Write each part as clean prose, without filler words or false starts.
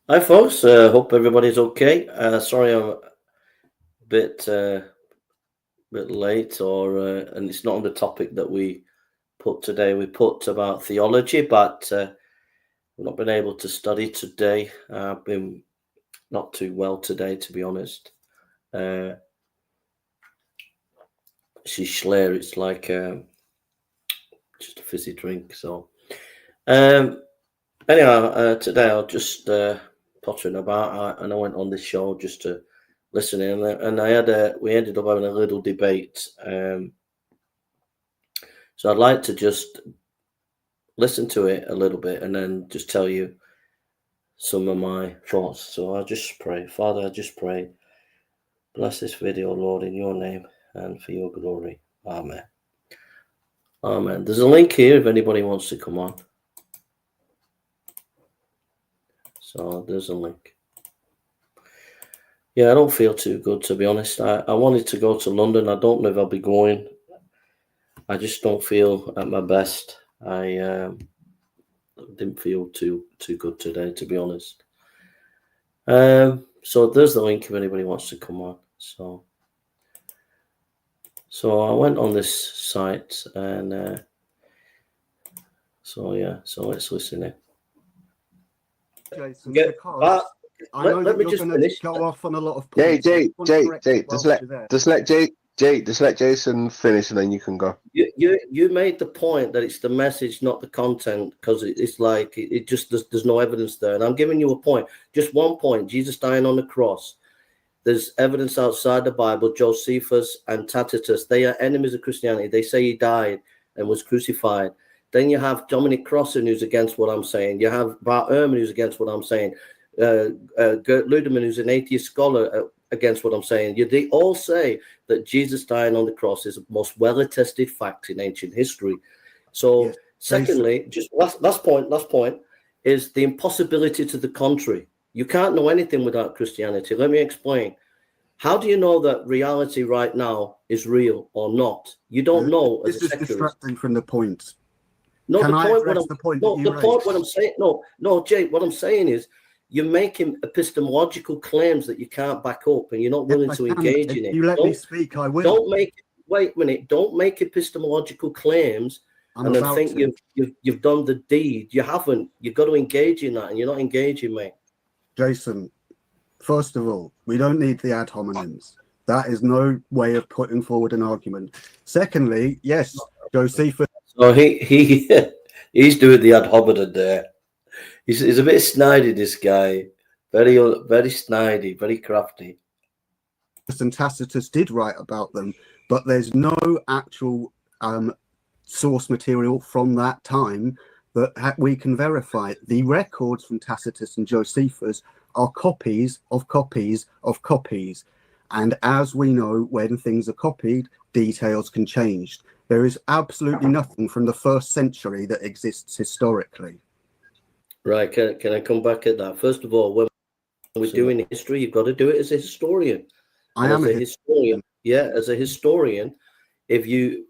Hi, folks. Hope everybody's okay. Sorry, I'm a bit late, and it's not on the topic that we put today. We put about theology, but we've not been able to study today. I've been not too well today, to be honest. She's Schleer. It's like just a fizzy drink. So, anyhow, today I'll just pottering about, and I went on this show just to listen in, and we ended up having a little debate. So I'd like to just listen to it a little bit and then just tell you some of my thoughts. So I'll just pray. Father, I just pray, bless this video, Lord, in your name and for your glory. Amen. Amen. There's a link here if anybody wants to come on. So there's a link. Yeah, I don't feel too good, to be honest. I wanted to go to London. I don't know if I'll be going. I just don't feel at my best. I didn't feel too good today, to be honest. So there's the link if anybody wants to come on. So I went on this site, and so let's listen in. Jason, Yeah, because I know let that me you're just going finish. to go off on a lot of Jay, points. just let Jason finish, and then you can go. You made the point that it's the message, not the content, because it's like it just there's no evidence there, and I'm giving you a point, just one point. Jesus dying on the cross. There's evidence outside the Bible. Josephus and Tacitus, they are enemies of Christianity. They say he died and was crucified. Then you have Dominic Crossan, who's against what I'm saying. You have Bart Ehrman, who's against what I'm saying. Gert Ludemann, who's an atheist scholar, against what I'm saying. They all say that Jesus dying on the cross is the most well-attested fact in ancient history. So, yes, secondly, just last point is the impossibility to the contrary. You can't know anything without Christianity. Let me explain. How do you know that reality right now is real or not? You don't know. This is distracting from the point. No, what I'm saying. No, Jake. What I'm saying is, you're making epistemological claims that you can't back up, and you're not willing to engage in it. If you let me speak, I will. Wait a minute. Don't make epistemological claims and then think you've done the deed. You haven't. You've got to engage in that, and you're not engaging, mate. Jason, first of all, we don't need the ad hominems. That is no way of putting forward an argument. Secondly, yes, Josephus. So he's doing the ad hominem there. He's a bit snidey, this guy. Very snidey, very crafty. And Tacitus did write about them, but there's no actual source material from that time that we can verify. The records from Tacitus and Josephus are copies of copies of copies. And as we know, when things are copied, details can change. There is absolutely nothing from the 1st century that exists historically. Right, can I come back at that? First of all, when we're doing history, you've got to do it as a historian. I am a historian. Yeah, as a historian, if you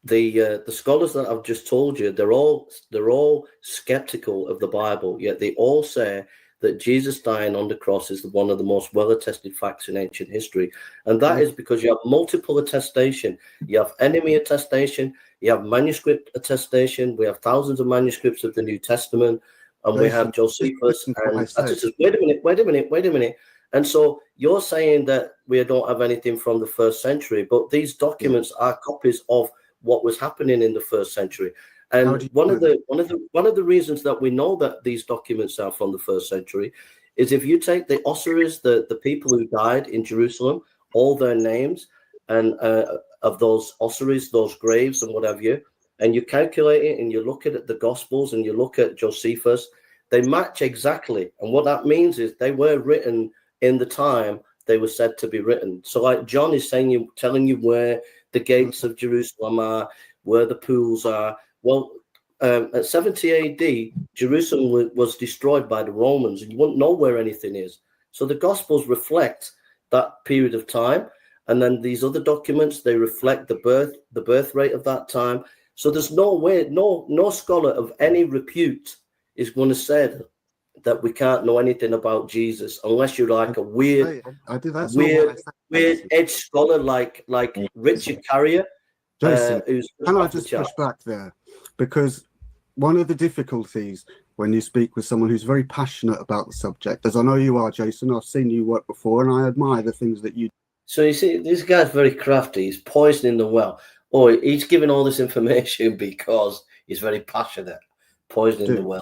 the scholars that I've just told you, they're all skeptical of the Bible, yet they all say that Jesus dying on the cross is one of the most well-attested facts in ancient history. And that is because you have multiple attestation. You have enemy attestation, you have manuscript attestation, we have thousands of manuscripts of the New Testament, and we have Josephus and Tacitus. Wait a minute. And so you're saying that we don't have anything from the 1st century, but these documents are copies of what was happening in the 1st century. And one of the reasons that we know that these documents are from the 1st century is if you take the ossuaries, the people who died in Jerusalem, all their names and of those ossuaries, those graves and whatever you, and you calculate it and you look at the Gospels and you look at Josephus, they match exactly. And what that means is they were written in the time they were said to be written. So like John is telling you where the gates of Jerusalem are, where the pools are. Well, at 70 AD, Jerusalem was destroyed by the Romans, and you wouldn't know where anything is. So the Gospels reflect that period of time, and then these other documents, they reflect the birth rate of that time. So there's no way, no scholar of any repute is going to say that we can't know anything about Jesus unless you're like a weird edge scholar like Richard Carrier. Jason, Who's can I just push back there? Because one of the difficulties when you speak with someone who's very passionate about the subject, as I know you are, Jason, I've seen you work before, and I admire the things that you do. So you see, this guy's very crafty. He's poisoning the well. Oh, he's giving all this information because he's very passionate, poisoning the well.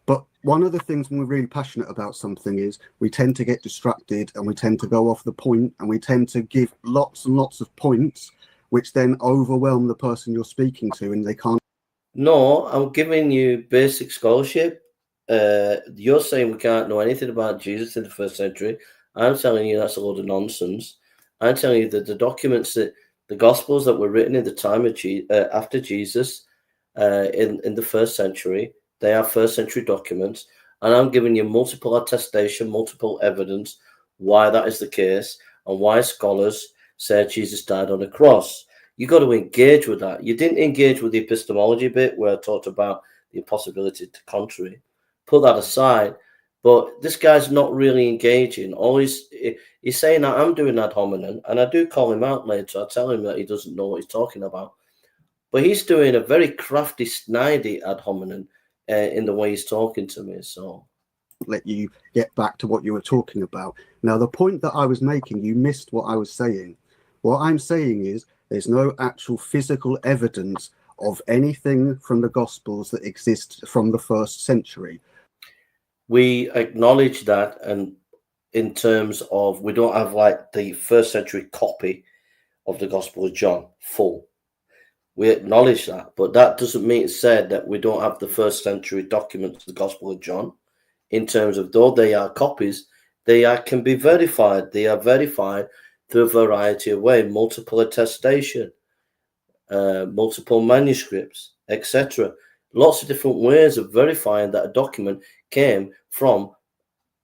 But one of the things when we're really passionate about something is we tend to get distracted and we tend to go off the point and we tend to give lots and lots of points, which then overwhelm the person you're speaking to and they can't. No, I'm giving you basic scholarship. You're saying we can't know anything about Jesus in the first century. I'm telling you that's a load of nonsense. I'm telling you that the documents, that the Gospels that were written in the time of after Jesus, in the first century, they are first century documents, and I'm giving you multiple attestation, multiple evidence why that is the case, and why scholars say Jesus died on a cross. You got to engage with that. You didn't engage with the epistemology bit where I talked about the impossibility to contrary. Put that aside. But this guy's not really engaging. All he's saying that I'm doing ad hominem, and I do call him out later. I tell him that he doesn't know what he's talking about. But he's doing a very crafty, snidey ad hominem in the way he's talking to me. So let you get back to what you were talking about. Now, the point that I was making, you missed what I was saying. What I'm saying is there's no actual physical evidence of anything from the Gospels that exists from the first century. We acknowledge that, and in terms of we don't have like the first century copy of the Gospel of John full. We acknowledge that, but that doesn't mean it's said that we don't have the first century documents of the Gospel of John. In terms of though they are copies, they can be verified. They are verified through a variety of ways, multiple attestation, multiple manuscripts, etc. Lots of different ways of verifying that a document came from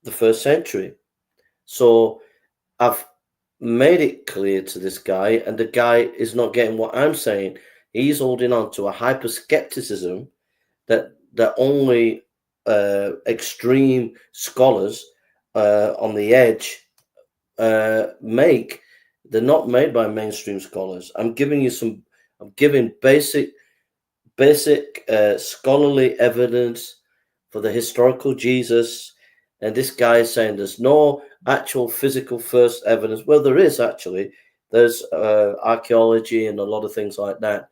the first century. So I've made it clear to this guy, and the guy is not getting what I'm saying. He's holding on to a hyper-skepticism that only extreme scholars on the edge make. They're not made by mainstream scholars. I'm giving basic scholarly evidence for the historical Jesus, and this guy is saying there's no actual physical first evidence. Well, there is actually. There's archaeology and a lot of things like that.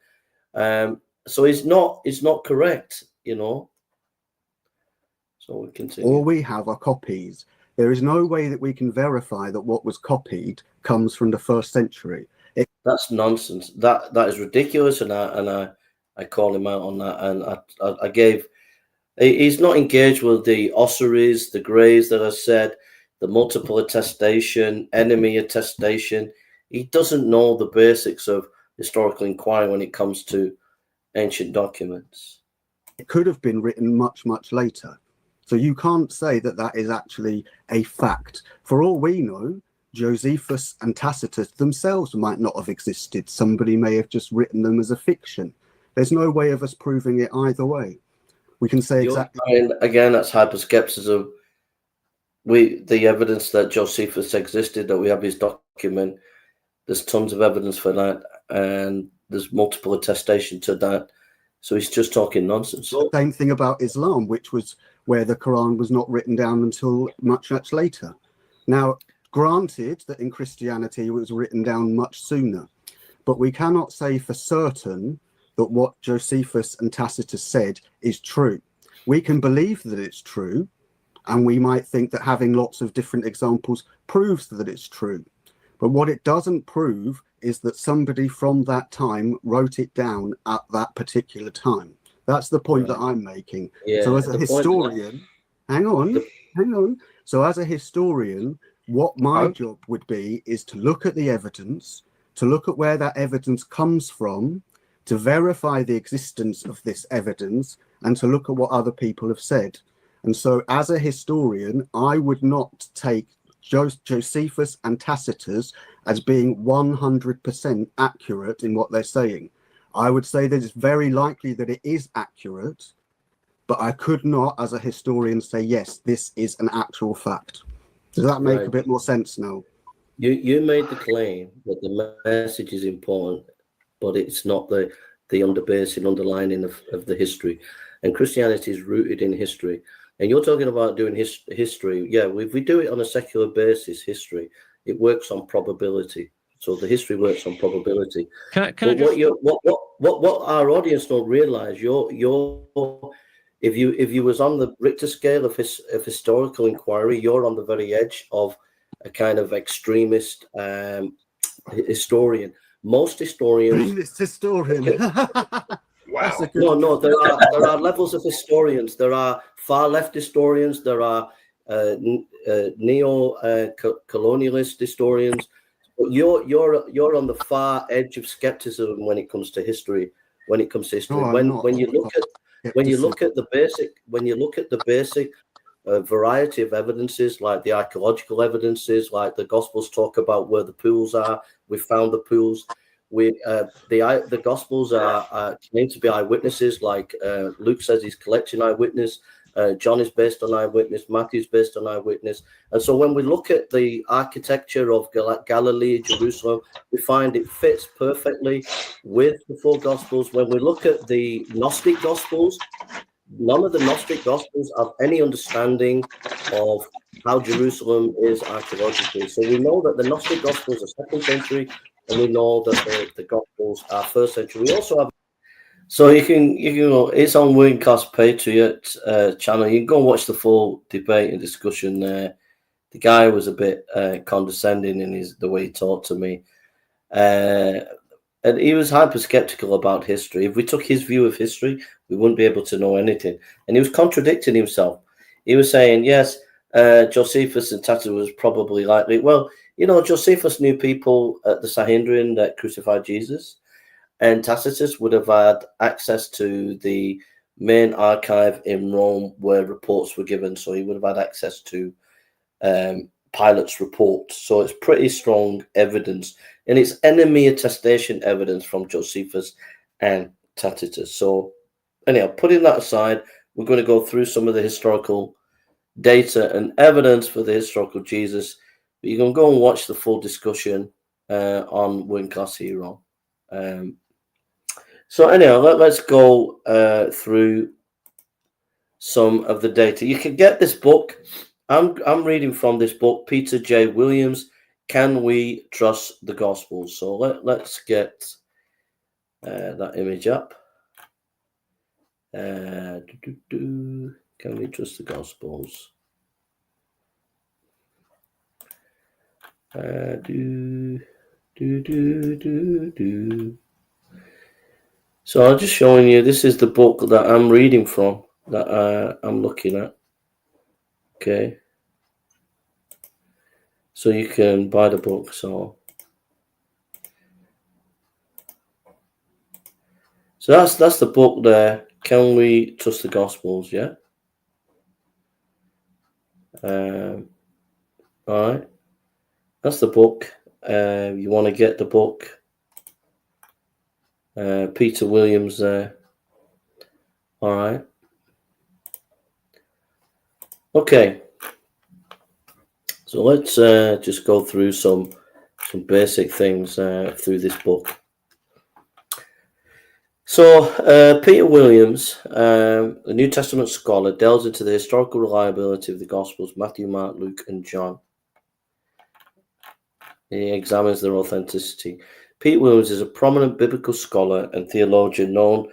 So it's not correct, you know. So we continue. All we have are copies. There is no way that we can verify that what was copied comes from the first century. That's nonsense. That is ridiculous, and I call him out on that, and I gave. He's not engaged with the ossuaries, the graves that I said, the multiple attestation, enemy attestation. He doesn't know the basics of historical inquiry when it comes to ancient documents. It could have been written much, much later. So you can't say that that is actually a fact. For all we know, Josephus and Tacitus themselves might not have existed. Somebody may have just written them as a fiction. There's no way of us proving it either way. We can say exactly. Again, that's hyperskepticism. The evidence that Josephus existed, that we have his document, there's tons of evidence for that, and there's multiple attestation to that. So he's just talking nonsense. Same thing about Islam, which was where the Quran was not written down until much, much later. Now, granted that in Christianity it was written down much sooner, but we cannot say for certain that what Josephus and Tacitus said is true. We can believe that it's true, and we might think that having lots of different examples proves that it's true. But what it doesn't prove is that somebody from that time wrote it down at that particular time. That's the point that I'm making. Yeah, so as a historian, hang on. So as a historian, what my job would be is to look at the evidence, to look at where that evidence comes from, to verify the existence of this evidence, and to look at what other people have said. And so as a historian, I would not take Josephus and Tacitus as being 100% accurate in what they're saying. I would say that it's very likely that it is accurate, but I could not, as a historian, say, yes, this is an actual fact. Does that make a bit more sense now? You made the claim that the message is important, but it's not the underlining of the history. And Christianity is rooted in history. And you're talking about doing history. Yeah, if we do it on a secular basis, history, it works on probability. So the history works on probability. What our audience don't realize, if you was on the Richter scale of historical inquiry, you're on the very edge of a kind of extremist historian. Most historians. Historian. Wow. No. There are levels of historians. There are far left historians. There are neo-colonialist historians. But you're on the far edge of skepticism when it comes to history. When it comes to history, when you look at the basic variety of evidences, like the archaeological evidences, like the Gospels talk about where the pools are. We found the pools. The Gospels are claimed to be eyewitnesses, like Luke says he's collecting eyewitness. John is based on eyewitness. Matthew's based on eyewitness. And so when we look at the architecture of Galilee, Jerusalem, we find it fits perfectly with the four Gospels. When we look at the Gnostic Gospels, none of the Gnostic Gospels have any understanding of how Jerusalem is archaeologically. So we know that the Gnostic Gospels are 2nd century, and we know that the Gospels are 1st century. We also have, so you can go, it's on Working Class Patriot channel. You can go and watch the full debate and discussion there. The guy was a bit condescending in the way he talked to me. And he was hyper skeptical about history. If we took his view of history, we wouldn't be able to know anything. And he was contradicting himself. He was saying, yes, Josephus and Tacitus was probably likely. Well, Josephus knew people at the Sanhedrin that crucified Jesus, and Tacitus would have had access to the main archive in Rome where reports were given. So he would have had access to Pilate's report. So it's pretty strong evidence, and it's enemy attestation evidence from Josephus and Tacitus. So anyhow, putting that aside, we're going to go through some of the historical data and evidence for the historical Jesus. But you can go and watch the full discussion on Working Class Hero. So anyhow, let's go through some of the data. You can get this book. I'm reading from this book, Peter J. Williams, Can We Trust the Gospels? So let's get that image up. Can we trust the Gospels? So I'm just showing you, this is the book that I'm reading from, that I'm looking at. Okay. So you can buy the book. So that's the book there. Can We Trust the Gospels? Yeah. All right. That's the book. You want to get the book. Peter Williams there. All right. Okay. So let's just go through some basic things through this book. So Peter Williams, a New Testament scholar, delves into the historical reliability of the Gospels, Matthew, Mark, Luke, and John. He examines their authenticity. Peter Williams is a prominent biblical scholar and theologian known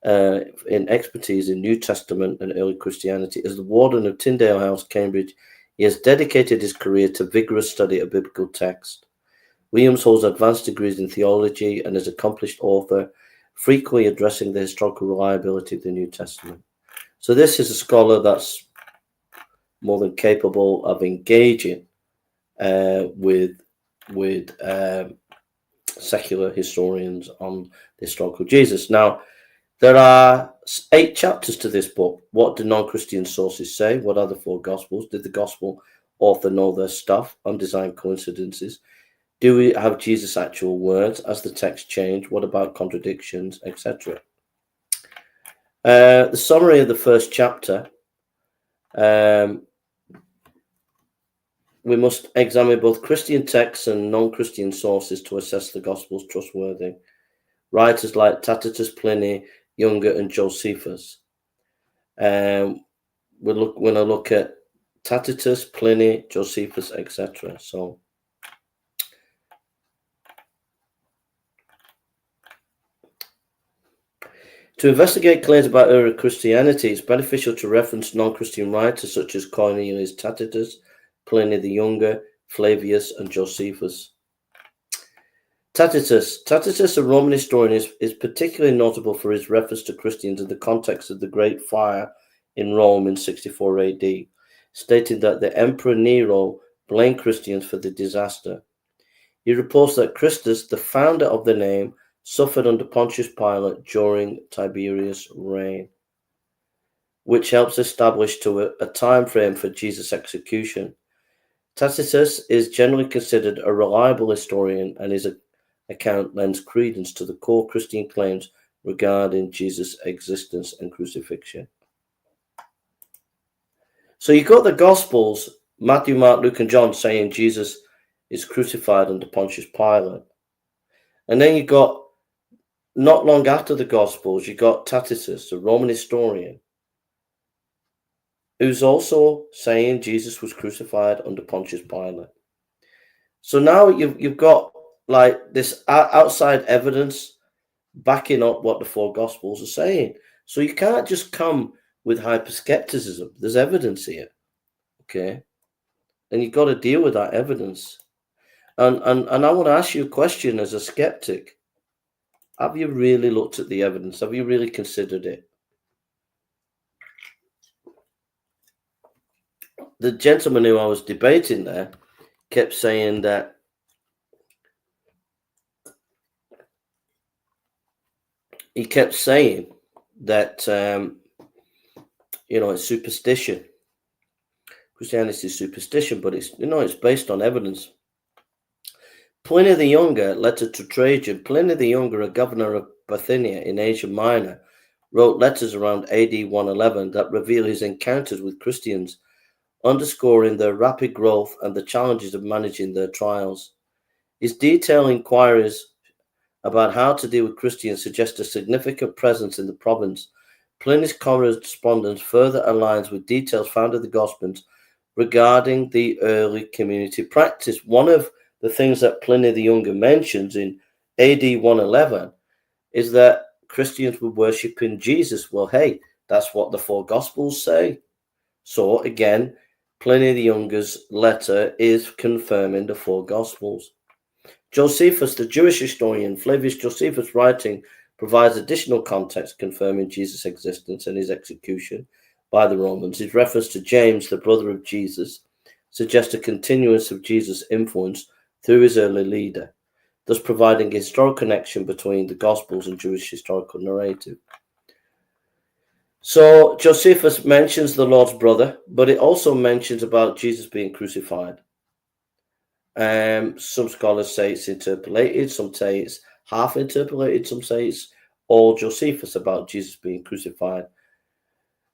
in expertise in New Testament and early Christianity. As the warden of Tyndale House, Cambridge, he has dedicated his career to vigorous study of biblical text. Williams holds advanced degrees in theology and is an accomplished author, frequently addressing the historical reliability of the New Testament. So this is a scholar that's more than capable of engaging with secular historians on the historical Jesus. Now, there are 8 chapters to this book. What do non-Christian sources say? What are the 4 Gospels? Did the Gospel author know their stuff? Undesigned coincidences? Do we have Jesus' actual words as the text changed? What about contradictions, etc.? The summary of the first chapter. We must examine both Christian texts and non-Christian sources to assess the Gospels trustworthy. Writers like Tacitus, Pliny, Younger, and Josephus. We're going to look at Tacitus, Pliny, Josephus, etc. So, to investigate claims about early Christianity, it's beneficial to reference non-Christian writers such as Cornelius Tacitus, Pliny the Younger, Flavius, and Josephus. Tacitus, a Roman historian, is particularly notable for his reference to Christians in the context of the Great Fire in Rome in 64 AD, stating that the Emperor Nero blamed Christians for the disaster. He reports that Christus, the founder of the name, suffered under Pontius Pilate during Tiberius' reign, which helps establish a time frame for Jesus' execution. Tacitus is generally considered a reliable historian, and his account lends credence to the core Christian claims regarding Jesus' existence and crucifixion. So you got the Gospels, Matthew, Mark, Luke, and John, saying Jesus is crucified under Pontius Pilate. And then you got, not long after the Gospels, you got Tacitus, a Roman historian, who's also saying Jesus was crucified under Pontius Pilate. So now you've got like this outside evidence backing up what the four Gospels are saying. So you can't just come with hyperskepticism. There's evidence here, okay? And you've got to deal with that evidence. And I want to ask you a question as a skeptic. Have you really looked at the evidence? Have you really considered it? The gentleman who I was debating there kept saying that it's superstition. Christianity is superstition, but it's based on evidence. Pliny the Younger, letter to Trajan. Pliny the Younger, a governor of Bithynia in Asia Minor, wrote letters around AD 111 that reveal his encounters with Christians, underscoring their rapid growth and the challenges of managing their trials. His detailed inquiries about how to deal with Christians suggest a significant presence in the province. Pliny's correspondence further aligns with details found in the Gospels regarding the early community practice. One of the things that Pliny the Younger mentions in AD 111 is that Christians were worshipping Jesus. Well, hey, that's what the four Gospels say. So again, Pliny the Younger's letter is confirming the four Gospels. Josephus, the Jewish historian, Flavius Josephus' writing provides additional context confirming Jesus' existence and his execution by the Romans. His reference to James, the brother of Jesus, suggests a continuance of Jesus' influence through his early leader, thus providing a historical connection between the Gospels and Jewish historical narrative. So Josephus mentions the Lord's brother, but it also mentions about Jesus being crucified. Some scholars say it's interpolated, some say it's half interpolated, some say it's all Josephus about Jesus being crucified.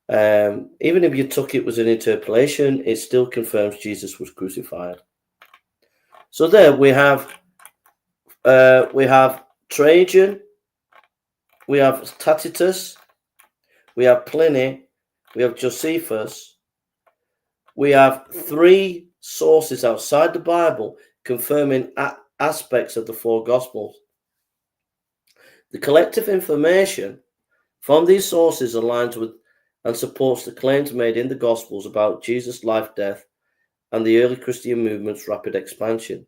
Even if you took it was an interpolation, it still confirms Jesus was crucified. So there we have Trajan, we have Tacitus, we have Pliny, we have Josephus, we have three sources outside the Bible confirming aspects of the four Gospels. The collective information from these sources aligns with and supports the claims made in the Gospels about Jesus' life, death, and the early Christian movement's rapid expansion.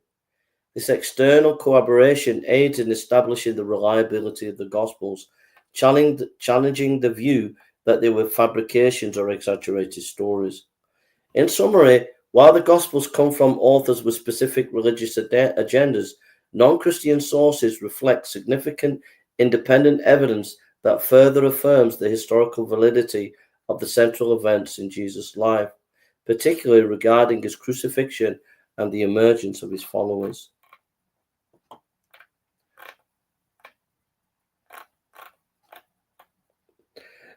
This external corroboration aids in establishing the reliability of the Gospels, challenging the view that they were fabrications or exaggerated stories. In summary, while the Gospels come from authors with specific religious agendas, non-Christian sources reflect significant independent evidence that further affirms the historical validity of the central events in Jesus' life, particularly regarding his crucifixion and the emergence of his followers.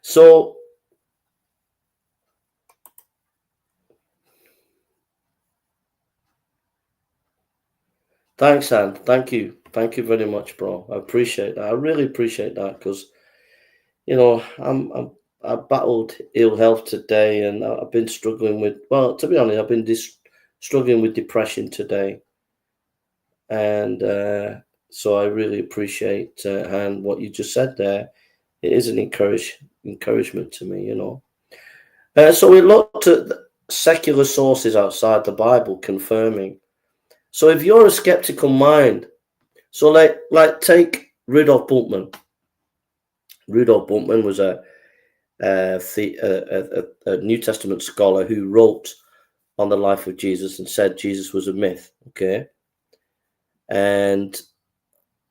So thanks, Anne. Thank you very much, bro. I appreciate that. I really appreciate that, because you know I battled ill health today, and I've been struggling with, well, to be honest, I've been struggling with depression today, and so I really appreciate and what you just said there. It is an encouragement to me, you know. So we looked at secular sources outside the Bible confirming. So if you're a skeptical mind, so like take Rudolf Bultmann. Rudolf Bultmann was a New Testament scholar who wrote on the life of Jesus and said Jesus was a myth. Okay, and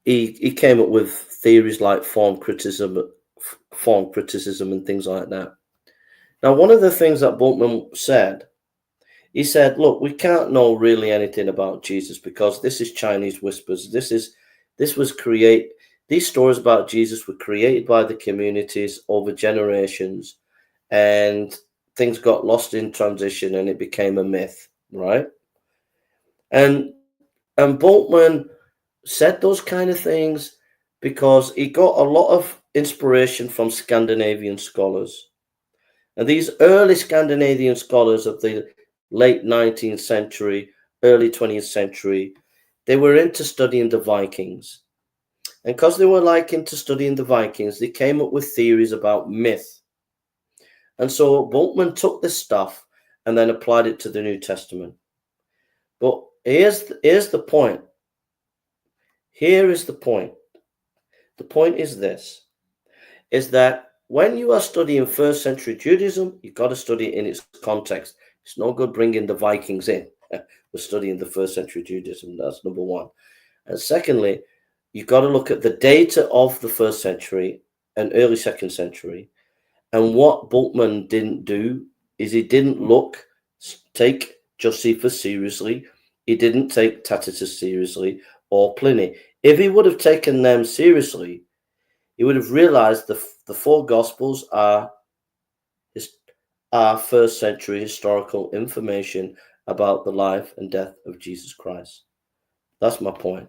he came up with theories like form criticism, and things like that. Now, one of the things that Bultmann said, he said, look, we can't know really anything about Jesus because this is Chinese whispers. These stories about Jesus were created by the communities over generations, and things got lost in transition and it became a myth, right? And Bultmann said those kind of things because he got a lot of inspiration from Scandinavian scholars. And these early Scandinavian scholars of the late 19th century, early 20th century, they were into studying the Vikings. And because they were into studying the Vikings, they came up with theories about myth. And so Bultmann took this stuff and then applied it to the New Testament. But here's the point. Here is the point. The point is this, is that when you are studying first century Judaism, you've got to study it in its context. It's no good bringing the Vikings in. We're studying the first century Judaism. That's number one. And secondly, you've got to look at the data of the first century and early second century. And what Bultmann didn't do is he didn't take Josephus seriously. He didn't take Tacitus seriously or Pliny. If he would have taken them seriously, he would have realized the four Gospels are first century historical information about the life and death of Jesus Christ. That's my point.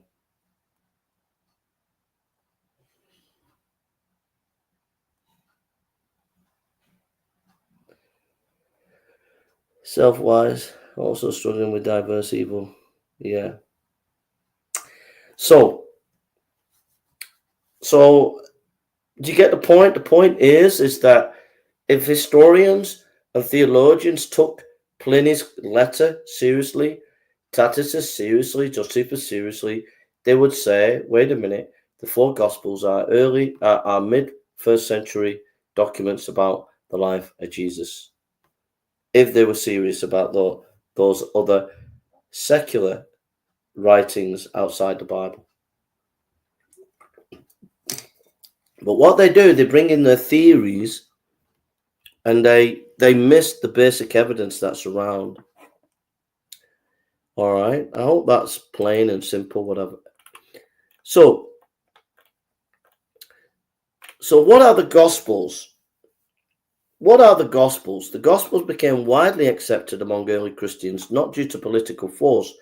Self-wise, also struggling with diverse evil. Yeah. So do you get the point? The point is that if historians and theologians took Pliny's letter seriously, Tacitus seriously, Josephus seriously, they would say, wait a minute, the four Gospels are mid-first century documents about the life of Jesus. If they were serious about those other secular writings outside the Bible. But what they do, they bring in their theories and they miss the basic evidence that's around. All right, I hope that's plain and simple, whatever. So what are the Gospels? What are the Gospels? The Gospels became widely accepted among early Christians, not due to political force,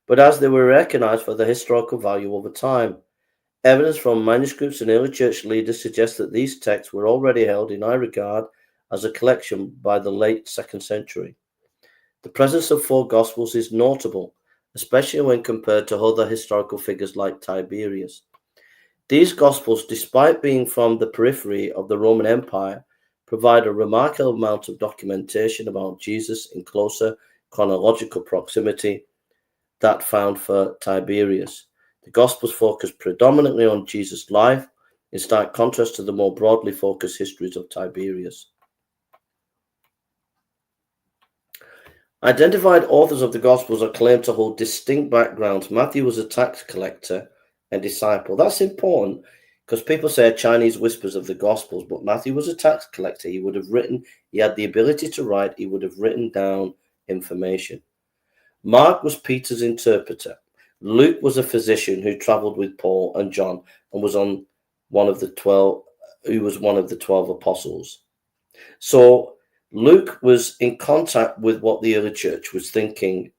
but as they were recognized for their historical value over time. Evidence from manuscripts and early church leaders suggests that these texts were already held in high regard as a collection by the late 2nd century. The presence of four Gospels is notable, especially when compared to other historical figures like Tiberius. These Gospels, despite being from the periphery of the Roman Empire, provide a remarkable amount of documentation about Jesus in closer chronological proximity that found for Tiberius. The Gospels focus predominantly on Jesus' life, in stark contrast to the more broadly focused histories of Tiberius. Identified authors of the Gospels are claimed to hold distinct backgrounds. Matthew was a tax collector and disciple. That's important because people say Chinese whispers of the Gospels, but Matthew was a tax collector. He had the ability to write, he would have written down information. Mark was Peter's interpreter. Luke was a physician who traveled with Paul and John and was one of the 12 apostles. So Luke was in contact with what the early church was thinking.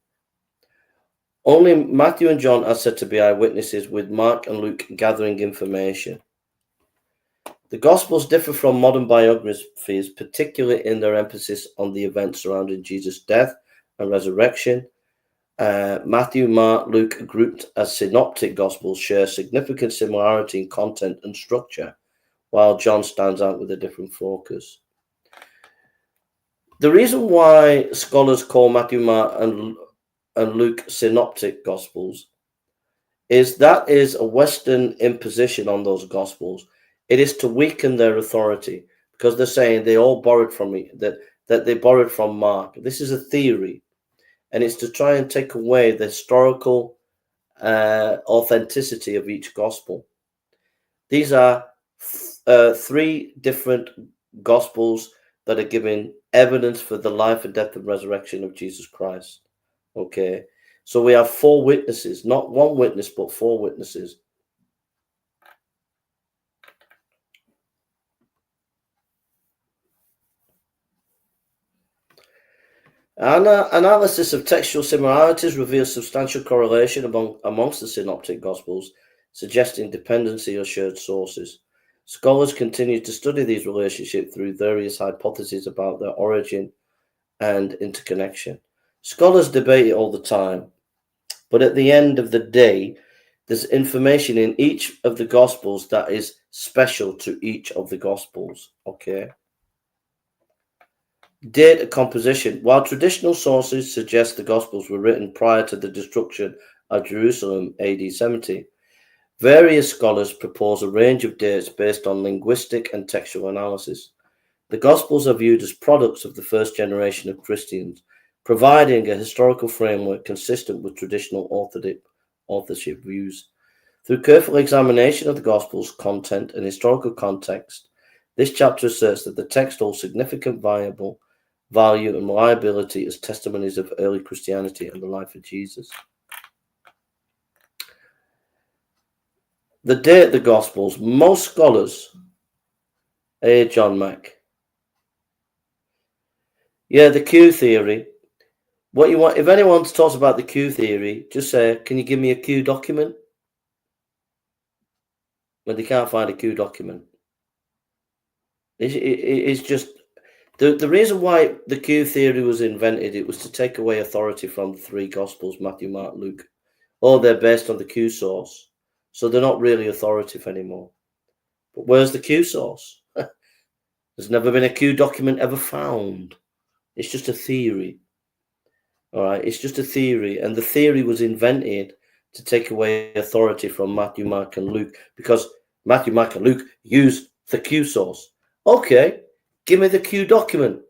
Only Matthew and John are said to be eyewitnesses, with Mark and Luke gathering information. The Gospels differ from modern biographies, particularly in their emphasis on the events surrounding Jesus' death and resurrection. Matthew, Mark, Luke, grouped as synoptic Gospels, share significant similarity in content and structure, while John stands out with a different focus. The reason why scholars call Matthew, Mark, and Luke synoptic Gospels is that is a Western imposition on those Gospels. It is to weaken their authority, because they're saying they all borrowed from me, that they borrowed from Mark. This is a theory, and it's to try and take away the historical authenticity of each Gospel. These are three different Gospels that are giving evidence for the life and death and resurrection of Jesus Christ. Okay, so we have four witnesses, not one witness, but four witnesses. Analysis of textual similarities reveals substantial correlation amongst the synoptic Gospels, suggesting dependency or shared sources. Scholars continue to study these relationships through various hypotheses about their origin and interconnection. Scholars debate it all the time, but at the end of the day, there's information in each of the Gospels that is special to each of the Gospels. Okay. Date composition. While traditional sources suggest the Gospels were written prior to the destruction of Jerusalem AD 70, various scholars propose a range of dates based on linguistic and textual analysis. The Gospels are viewed as products of the first generation of Christians, providing a historical framework consistent with traditional authorship views. Through careful examination of the Gospels' content and historical context, this chapter asserts that the text holds significant value and reliability as testimonies of early Christianity and the life of Jesus. The date the Gospels. Most scholars, John Mack. Yeah, the Q theory. What you want, if anyone talks about the Q theory, just say, can you give me a Q document? When they can't find a Q document. It's just, the reason why the Q theory was invented, it was to take away authority from the three Gospels, Matthew, Mark, Luke. Oh, they're based on the Q source. So they're not really authoritative anymore. But where's the Q source? There's never been a Q document ever found. It's just a theory. All right, it's just a theory. And the theory was invented to take away authority from Matthew, Mark, and Luke, because Matthew, Mark, and Luke used the Q source. Okay, give me the Q document.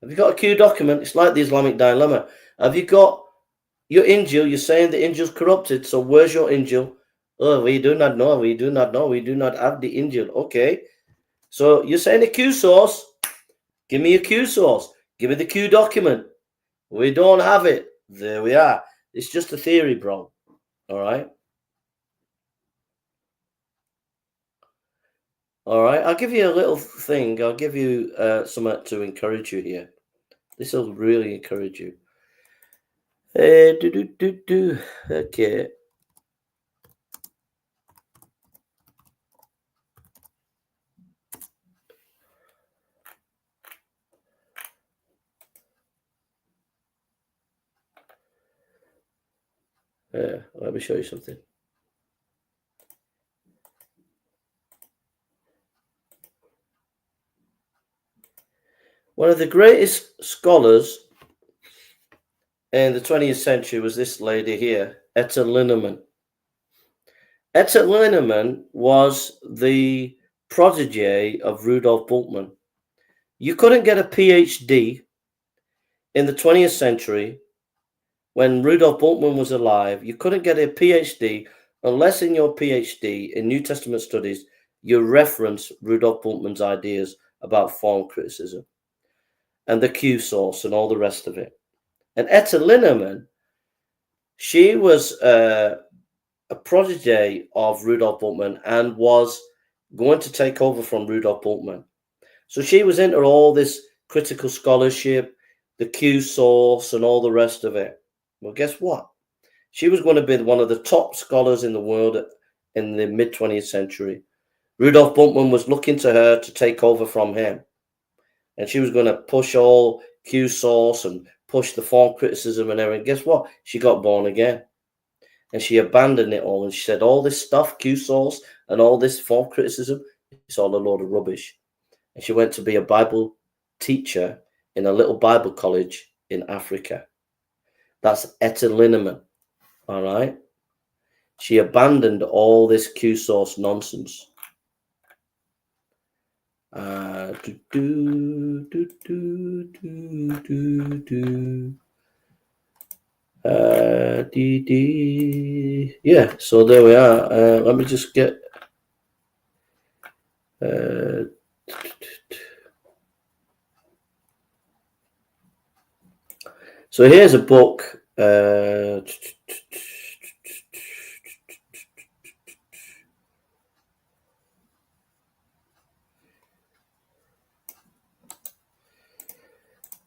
Have you got a Q document? It's like the Islamic dilemma. Have you got your Injil? You're saying the Injil's corrupted, so where's your Injil? Oh, we do not know. We do not know. We do not have the Injil. Okay, so you're saying the Q source. Give me a Q source. Give me the Q document. We don't have it. There we are. It's just a theory, bro. All right. All right. I'll give you a little thing. I'll give you something to encourage you here. This will really encourage you. Okay. Let me show you something. One of the greatest scholars in the 20th century was this lady here, Etta Linneman. Etta Linneman was the protege of Rudolf Bultmann. You couldn't get a PhD in the 20th century when Rudolf Bultmann was alive. You couldn't get a PhD unless in your PhD in New Testament studies you reference Rudolf Bultmann's ideas about form criticism and the Q source and all the rest of it. And Etta Linneman, she was a protege of Rudolf Bultmann and was going to take over from Rudolf Bultmann. So she was into all this critical scholarship, the Q source, and all the rest of it. Well, guess what? She was going to be one of the top scholars in the world in the mid-20th century. Rudolf Bultmann was looking to her to take over from him. And she was going to push all Q source and push the form criticism and everything. Guess what? She got born again. And she abandoned it all. And she said, all this stuff, Q source, and all this form criticism, it's all a load of rubbish. And she went to be a Bible teacher in a little Bible college in Africa. That's Etta Linneman. All right. She abandoned all this Q source nonsense. Yeah, so there we are. Let me just get so here's a book.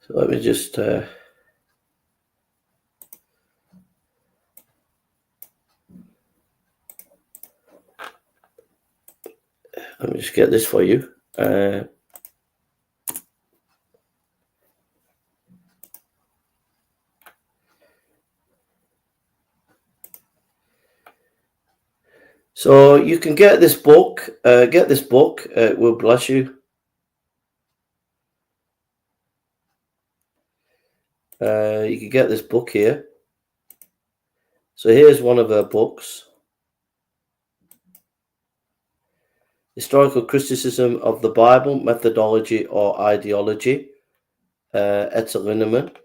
So let me just let me just get this for you. So you can get this book. It will bless you. You can get this book here. So here's one of her books. Historical Criticism of the Bible, Methodology or Ideology. Etta Linneman.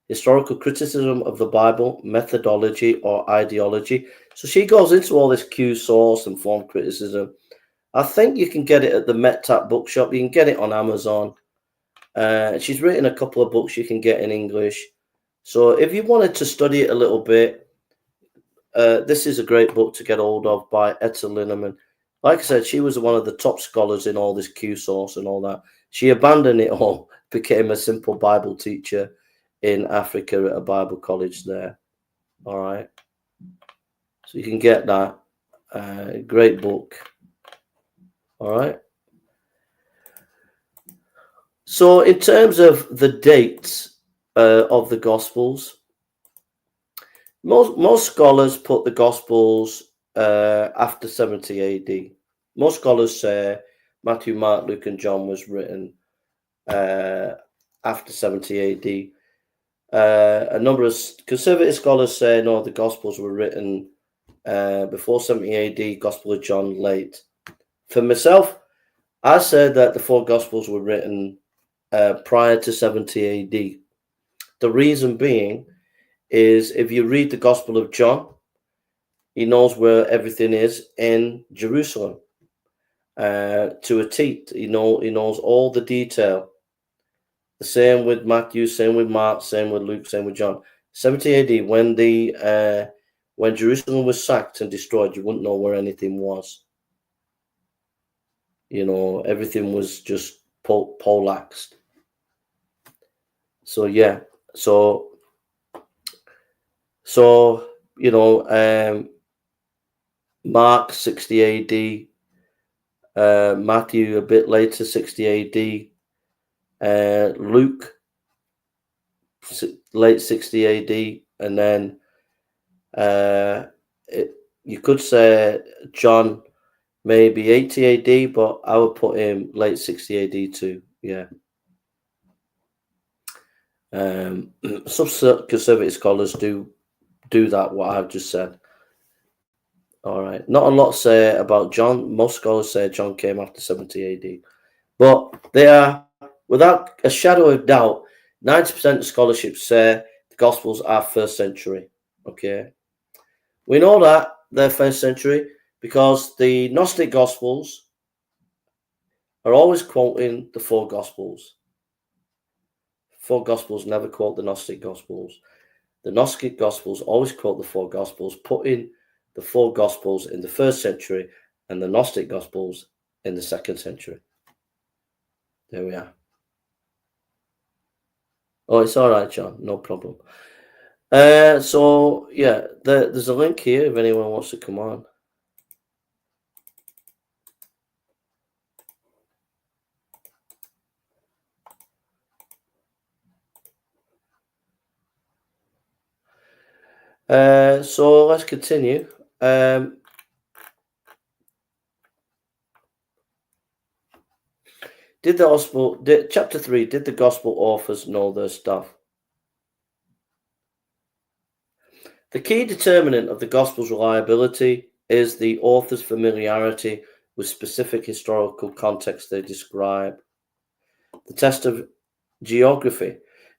Historical Criticism of the Bible, Methodology or Ideology. So she goes into all this Q source and form criticism. I think you can get it at the MetTap bookshop. You can get it on Amazon. She's written a couple of books you can get in English. So if you wanted to study it a little bit, this is a great book to get hold of by Etta Linneman. Like I said, she was one of the top scholars in all this Q source and all that. She abandoned it all, became a simple Bible teacher in Africa at a Bible college there. All right. So you can get that. Great book. All right. So in terms of the dates of the Gospels, most scholars put the Gospels after 70 AD. Most scholars say Matthew, Mark, Luke, and John was written after 70 AD. A number of conservative scholars say no, the Gospels were written before 70 AD, Gospel of John late. For myself, I said that the four Gospels were written prior to 70 AD. The reason being is if you read the Gospel of John, he knows where everything is in Jerusalem to a T. He knows all the detail. The same with Matthew, same with Mark, same with Luke, same with John. 70 AD, when Jerusalem was sacked and destroyed, you wouldn't know where anything was. You know, everything was just poleaxed. So yeah, so you know, Mark 60 AD, Matthew a bit later 60 AD, Luke late 60 AD, and then you could say John maybe 80 AD, but I would put him late 60 AD too. Yeah. Some conservative scholars do that, what I've just said. All right. Not a lot say about John. Most scholars say John came after 70 AD. But they are, without a shadow of doubt, 90% of scholarship say the Gospels are first century. Okay. We know that they're first century because the Gnostic Gospels are always quoting the four Gospels. Four Gospels never quote the Gnostic Gospels. The Gnostic Gospels always quote the four Gospels, putting the four Gospels in the first century and the Gnostic Gospels in the second century. There we are. Oh, it's all right, John. No problem. So yeah, there's a link here if anyone wants to come on. So let's continue. Chapter 3, did the gospel authors know their stuff? The key determinant of the gospel's reliability is the author's familiarity with specific historical context they describe. The test of geography.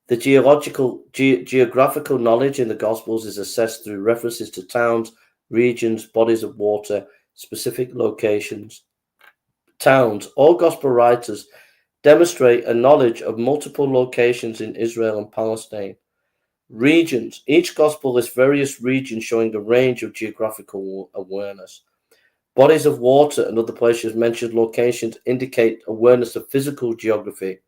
The geographical knowledge in the Gospels is assessed through references to towns, regions, bodies of water, specific locations. Towns. All Gospel writers demonstrate a knowledge of multiple locations in Israel and Palestine. Regions. Each Gospel lists various regions showing a range of geographical awareness. Bodies of water and other places mentioned locations indicate awareness of physical geography.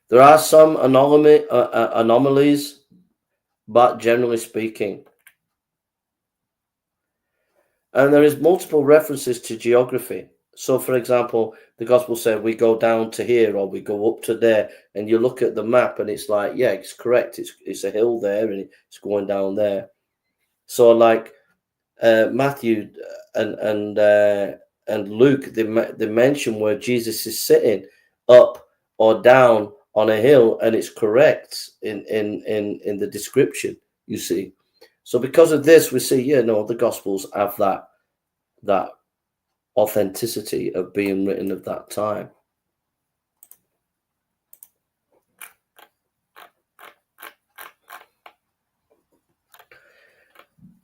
There are some anomalies, but generally speaking. And there is multiple references to geography. So, for example, the gospel said we go down to here or we go up to there, and you look at the map and it's like, yeah, it's correct. It's a hill there and it's going down there. So, like Matthew and Luke, they mention where Jesus is sitting up or down on a hill, and it's correct in the description, you see. So because of this, we see, the Gospels have that authenticity of being written at that time.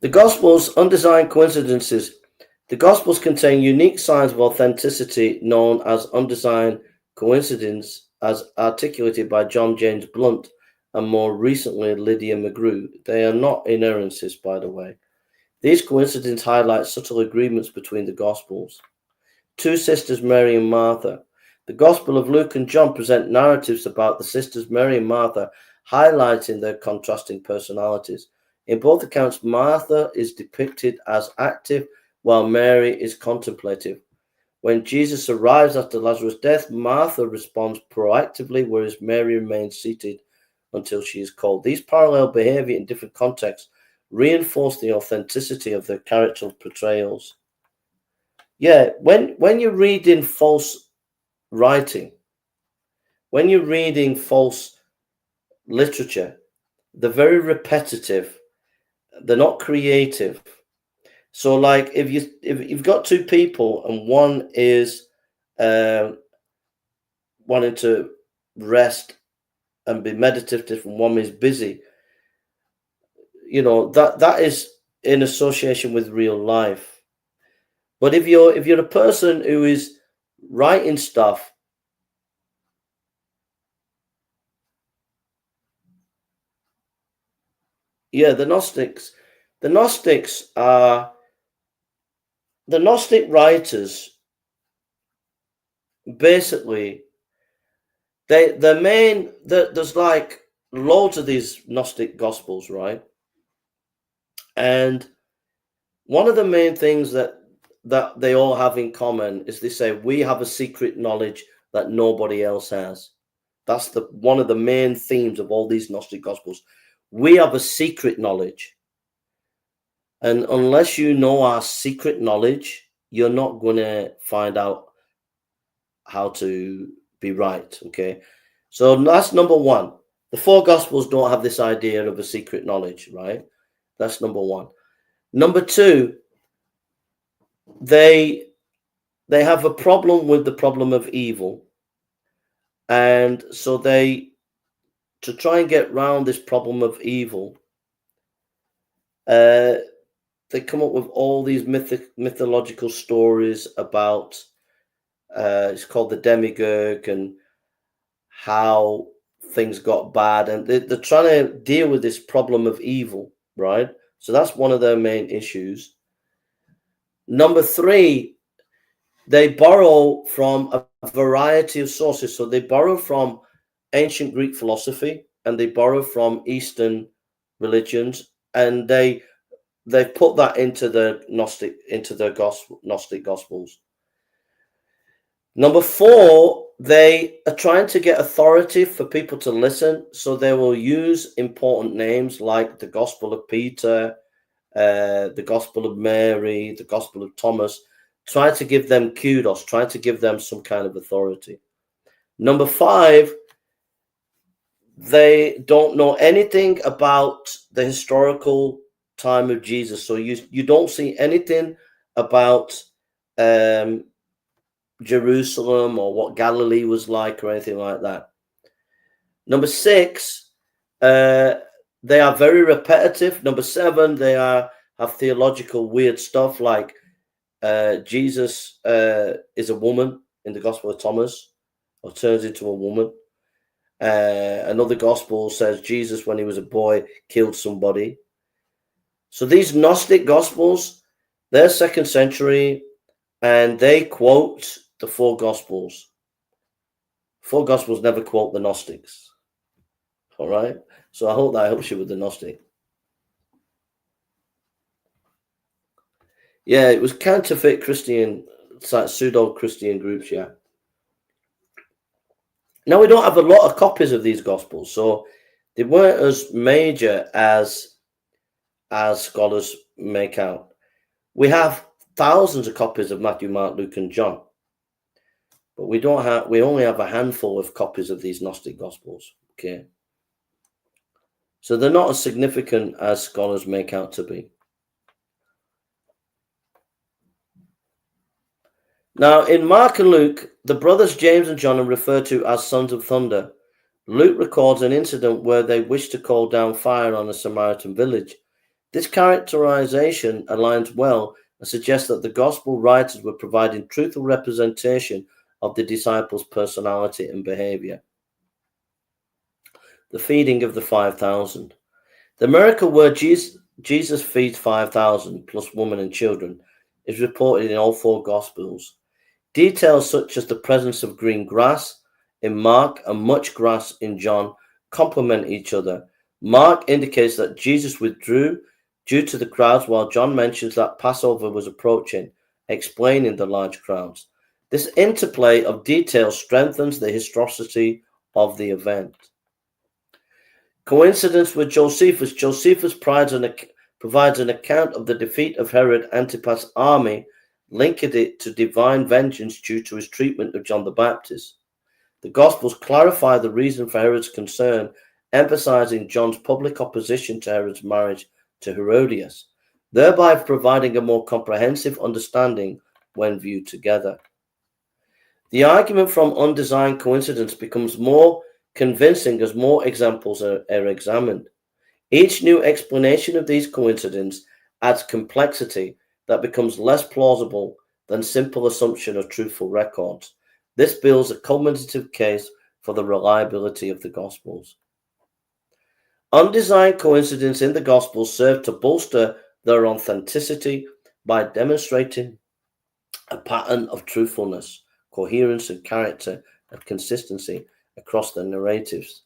The Gospels, undesigned coincidences. The Gospels contain unique signs of authenticity known as undesigned coincidence, as articulated by John James Blunt and more recently Lydia McGrew. They are not inerrancies, by the way. These coincidences highlight subtle agreements between the Gospels. Two sisters, Mary and Martha. The Gospel of Luke and John present narratives about the sisters Mary and Martha, highlighting their contrasting personalities. In both accounts, Martha is depicted as active while Mary is contemplative. When Jesus arrives after Lazarus' death, Martha responds proactively, whereas Mary remains seated until she is called. These parallel behavior in different contexts reinforce the authenticity of their character portrayals. Yeah, when you're reading false writing, when you're reading false literature, they're very repetitive. They're not creative. So, like, if you've got two people and one is wanting to rest and be meditative and one is busy, that is in association with real life. But if you're a person who is writing stuff, the Gnostic writers, basically, there's like loads of these Gnostic Gospels, right? And one of the main things that they all have in common is they say we have a secret knowledge that nobody else has. That's one of the main themes of all these Gnostic Gospels. We have a secret knowledge. And unless you know our secret knowledge, you're not going to find out how to be right, okay? So that's number one. The four Gospels don't have this idea of a secret knowledge, right? That's number one. Number two, they have a problem with the problem of evil. And so to try and get around this problem of evil, they come up with all these mythological stories about, it's called the demiurge, and how things got bad. And they're trying to deal with this problem of evil, right? So that's one of their main issues. Number three, they borrow from a variety of sources. So they borrow from ancient Greek philosophy, and they borrow from Eastern religions, and they put that into the Gnostic Gospels. Number four, they are trying to get authority for people to listen, so they will use important names like the Gospel of Peter, the Gospel of Mary, the Gospel of Thomas, try to give them kudos, try to give them some kind of authority. Number five, they don't know anything about the historical time of Jesus. So you don't see anything about Jerusalem or what Galilee was like or anything like that. Number six, they are very repetitive. Number seven, they have theological weird stuff like Jesus is a woman in the Gospel of Thomas, or turns into a woman. Another gospel says Jesus, when he was a boy, killed somebody. So these Gnostic Gospels, they're 2nd century, and they quote the four Gospels. Four Gospels never quote the Gnostics. All right? So I hope that helps you with the Gnostic. Yeah, it was counterfeit Christian, pseudo-Christian groups, yeah. Now, we don't have a lot of copies of these Gospels, so they weren't as major as scholars make out. We have thousands of copies of Matthew, Mark, Luke, and John, but we only have a handful of copies of these Gnostic Gospels. Okay, so they're not as significant as scholars make out to be. Now, in Mark and Luke, the brothers James and John are referred to as sons of thunder. Luke records an incident where they wished to call down fire on a Samaritan village. This characterization aligns well and suggests that the gospel writers were providing truthful representation of the disciples' personality and behavior. The feeding of the 5,000. The miracle where Jesus feeds 5,000 plus women and children is reported in all four gospels. Details such as the presence of green grass in Mark and much grass in John complement each other. Mark indicates that Jesus withdrew due to the crowds, while John mentions that Passover was approaching, explaining the large crowds. This interplay of details strengthens the historicity of the event. Coincidence with Josephus. Josephus provides an account of the defeat of Herod Antipas' army, linking it to divine vengeance due to his treatment of John the Baptist. The Gospels clarify the reason for Herod's concern, emphasizing John's public opposition to Herod's marriage to Herodias, thereby providing a more comprehensive understanding when viewed together. The argument from undesigned coincidence becomes more convincing as more examples are examined. Each new explanation of these coincidences adds complexity that becomes less plausible than simple assumption of truthful records. This builds a cumulative case for the reliability of the Gospels. Undesigned coincidence in the Gospels serve to bolster their authenticity by demonstrating a pattern of truthfulness, coherence, and character and consistency across the narratives.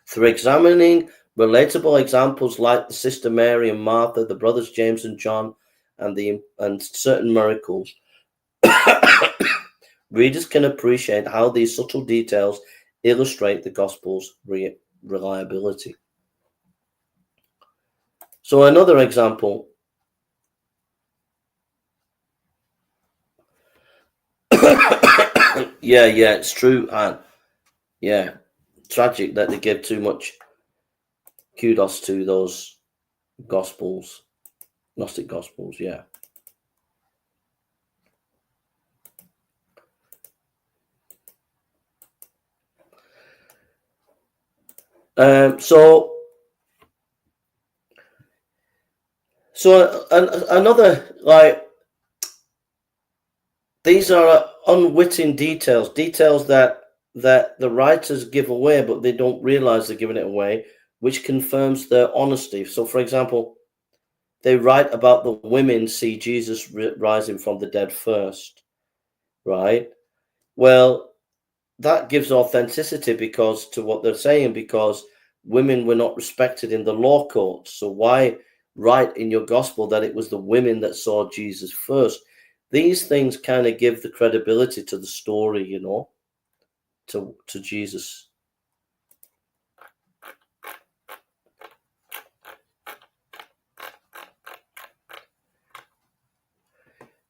Through examining relatable examples like the Sister Mary and Martha, the brothers James and John, and certain miracles, readers can appreciate how these subtle details illustrate the Gospel's reliability. So another example. Yeah, it's true. And yeah, tragic that they give too much kudos to those Gospels, Gnostic Gospels, yeah. So another, like, these are unwitting details that the writers give away, but they don't realize they're giving it away, which confirms their honesty. So, for example, they write about the women see Jesus rising from the dead first, right? Well, that gives authenticity because to what they're saying, because women were not respected in the law courts. So why write in your gospel that it was the women that saw Jesus first? These things kind of give the credibility to the story, you know, to Jesus.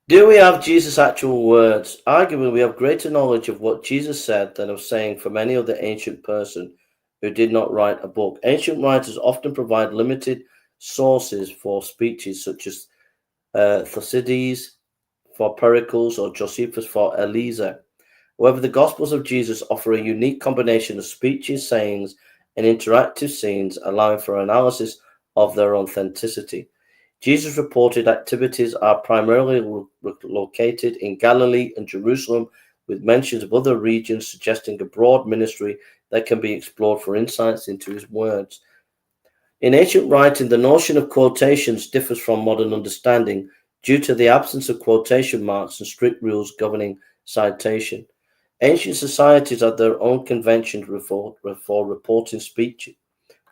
Do we have Jesus' actual words? Arguably, we have greater knowledge of what Jesus said than of saying from any other ancient person who did not write a book. Ancient writers often provide limited sources for speeches, such as Thucydides for Pericles or Josephus for Eliezer. However, the Gospels of Jesus offer a unique combination of speeches, sayings, and interactive scenes, allowing for analysis of their authenticity. Jesus' reported activities are primarily located in Galilee and Jerusalem, with mentions of other regions suggesting a broad ministry that can be explored for insights into his words. In ancient writing, the notion of quotations differs from modern understanding due to the absence of quotation marks and strict rules governing citation. Ancient societies had their own conventions for reporting speech,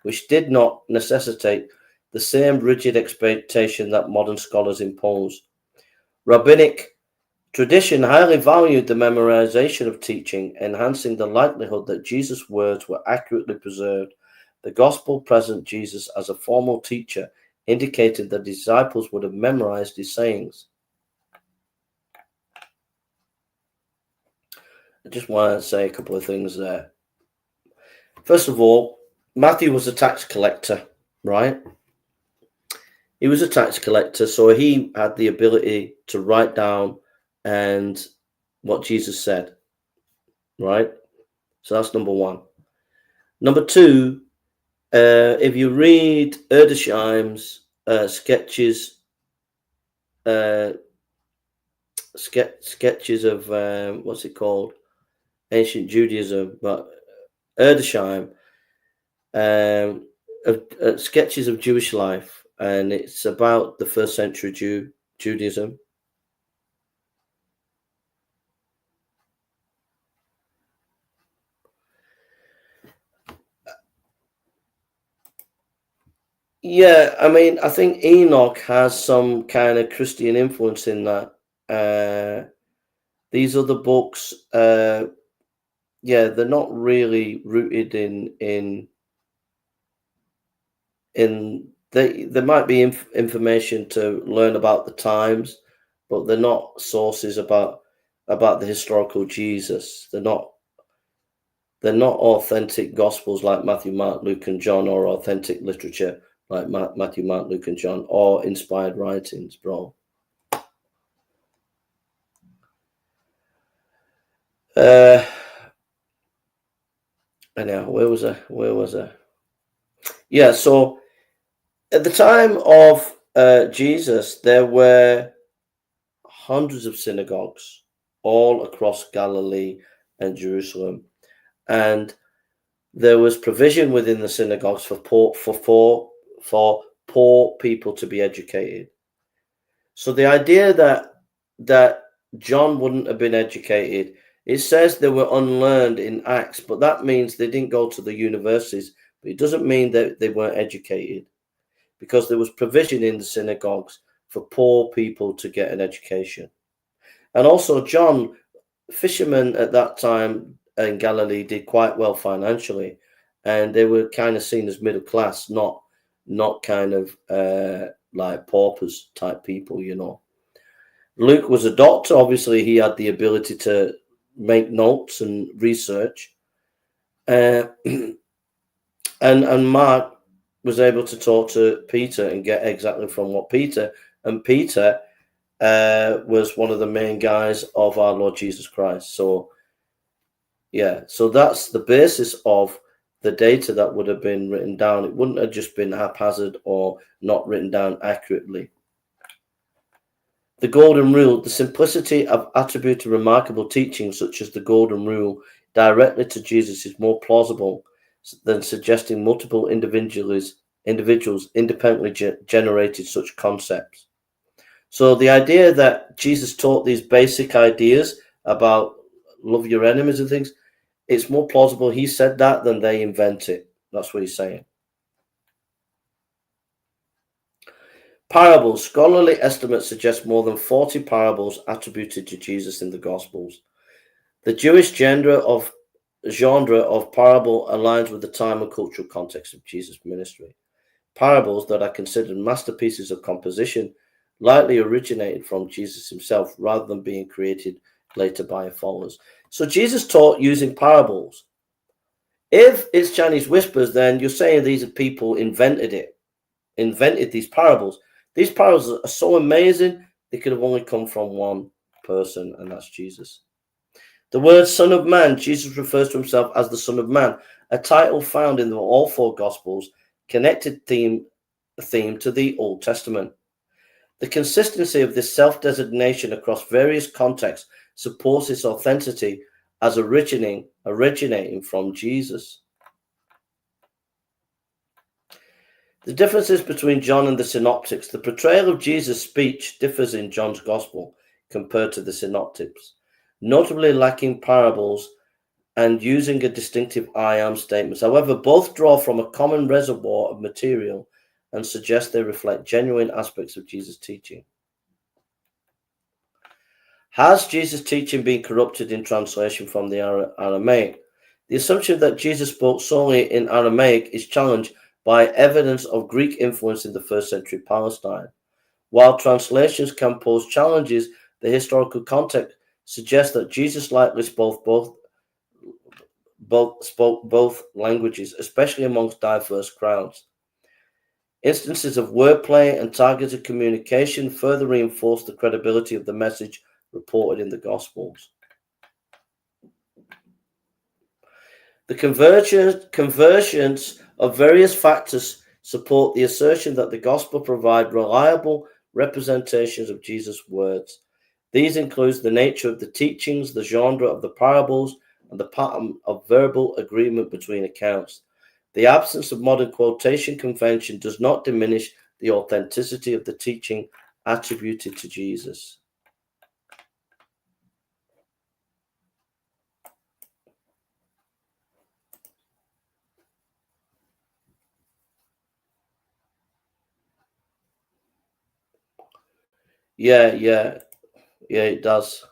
which did not necessitate the same rigid expectation that modern scholars impose. Rabbinic tradition highly valued the memorization of teaching, enhancing the likelihood that Jesus' words were accurately preserved. The gospel presents Jesus as a formal teacher, indicating that disciples would have memorized his sayings. I just want to say a couple of things there. First of all, Matthew was a tax collector, right? He was a tax collector, so he had the ability to write down and what Jesus said, right? So that's number one. Number two, if you read Erdesheim's sketches of what's it called, ancient Judaism, but Erdesheim, sketches of Jewish life. And it's about the first century Judaism. Yeah, I mean, I think Enoch has some kind of Christian influence in that. These other books, yeah, they're not really rooted in there might be information to learn about the times, but they're not sources about the historical Jesus. They're not authentic gospels like Matthew, Mark, Luke, and John, or authentic literature like Matthew, Mark, Luke, and John, or inspired writings, bro. Anyhow, where was I? Yeah, so at the time of Jesus, there were hundreds of synagogues all across Galilee and Jerusalem, and there was provision within the synagogues for poor people to be educated. So the idea that John wouldn't have been educated, it says they were unlearned in Acts, but that means they didn't go to the universities. But it doesn't mean that they weren't educated, because there was provision in the synagogues for poor people to get an education. And also John, fishermen at that time in Galilee, did quite well financially, and they were kind of seen as middle class, not kind of like paupers type people, you know. Luke was a doctor. Obviously, he had the ability to make notes and research. And Mark was able to talk to Peter and get exactly from what Peter was one of the main guys of our Lord Jesus Christ. So, yeah, so that's the basis of the data that would have been written down. It wouldn't have just been haphazard or not written down accurately. The Golden Rule, the simplicity of attributing remarkable teachings such as the Golden Rule directly to Jesus is more plausible than suggesting multiple individuals individuals independently generated such concepts. So the idea that Jesus taught these basic ideas about love your enemies and things, it's more plausible he said that than they invent it. That's what he's saying. Parables. Scholarly estimates suggest more than 40 parables attributed to Jesus in the Gospels. The Jewish genre of parable aligns with the time and cultural context of Jesus' ministry. Parables that are considered masterpieces of composition likely originated from Jesus himself rather than being created later by his followers. So Jesus taught using parables. If it's Chinese whispers, then you're saying these people invented these parables. These parables are so amazing, they could have only come from one person, and that's Jesus. The word Son of Man, Jesus refers to himself as the Son of Man, a title found in all four Gospels, connected theme to the Old Testament. The consistency of this self-designation across various contexts supports its authenticity as originating from Jesus. The differences between John and the Synoptics. The portrayal of Jesus' speech differs in John's Gospel compared to the Synoptics, notably lacking parables and using a distinctive I am statements. However, both draw from a common reservoir of material and suggest they reflect genuine aspects of Jesus' teaching. Has Jesus' teaching been corrupted in translation from the Aramaic? The assumption that Jesus spoke solely in Aramaic is challenged by evidence of Greek influence in the first century Palestine. While translations can pose challenges, the historical context suggests that Jesus likely spoke both languages, especially amongst diverse crowds. Instances of wordplay and targeted communication further reinforce the credibility of the message reported in the Gospels. The convergence of various factors support the assertion that the Gospel provide reliable representations of Jesus' words. These include the nature of the teachings, the genre of the parables, and the pattern of verbal agreement between accounts. The absence of modern quotation convention does not diminish the authenticity of the teaching attributed to Jesus. Yeah, it does.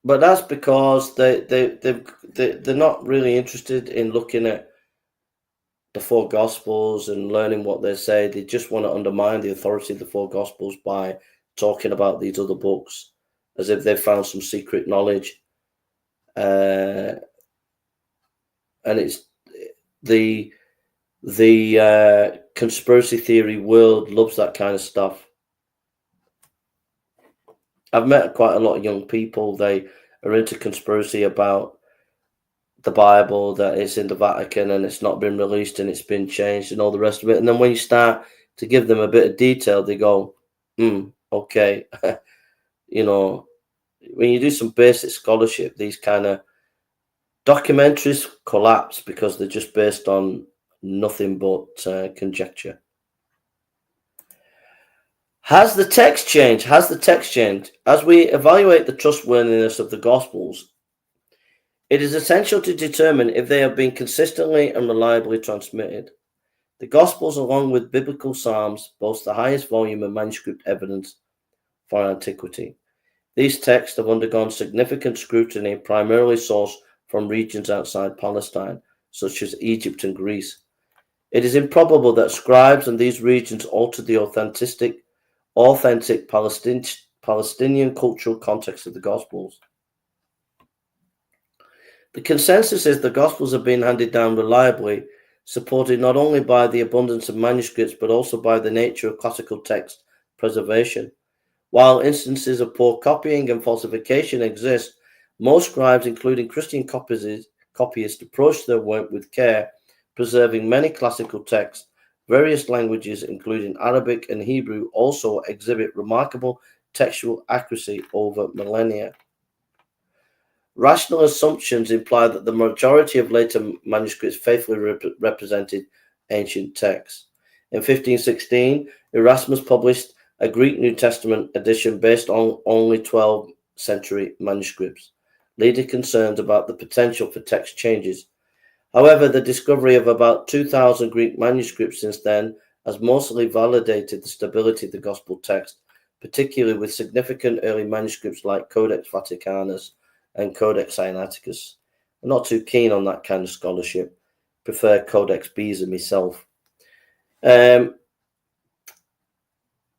But that's because they're not really interested in looking at the four Gospels and learning what they say. They just want to undermine the authority of the four Gospels by talking about these other books as if they've found some secret knowledge. And it's the conspiracy theory world loves that kind of stuff. I've met quite a lot of young people. They are into conspiracy about the Bible, that it's in the Vatican and it's not been released and it's been changed and all the rest of it. And then when you start to give them a bit of detail, they go, okay. You know, when you do some basic scholarship, these kind of documentaries collapse because they're just based on nothing but conjecture. Has the text changed? As we evaluate the trustworthiness of the Gospels, it is essential to determine if they have been consistently and reliably transmitted. The Gospels, along with biblical Psalms, boast the highest volume of manuscript evidence for antiquity. These texts have undergone significant scrutiny, primarily sourced from regions outside Palestine, such as Egypt and Greece. It is improbable that scribes in these regions altered the authentic Palestinian cultural context of the Gospels. The consensus is the Gospels have been handed down reliably, supported not only by the abundance of manuscripts, but also by the nature of classical text preservation. While instances of poor copying and falsification exist, most scribes, including Christian copyists, approach their work with care, preserving many classical texts. Various languages, including Arabic and Hebrew, also exhibit remarkable textual accuracy over millennia. Rational assumptions imply that the majority of later manuscripts faithfully represented ancient texts. In 1516, Erasmus published a Greek New Testament edition based on only 12th century manuscripts, leading concerns about the potential for text changes. However, the discovery of about 2,000 Greek manuscripts since then has mostly validated the stability of the Gospel text, particularly with significant early manuscripts like Codex Vaticanus and Codex Sinaiticus. I'm not too keen on that kind of scholarship. Prefer Codex Beza myself.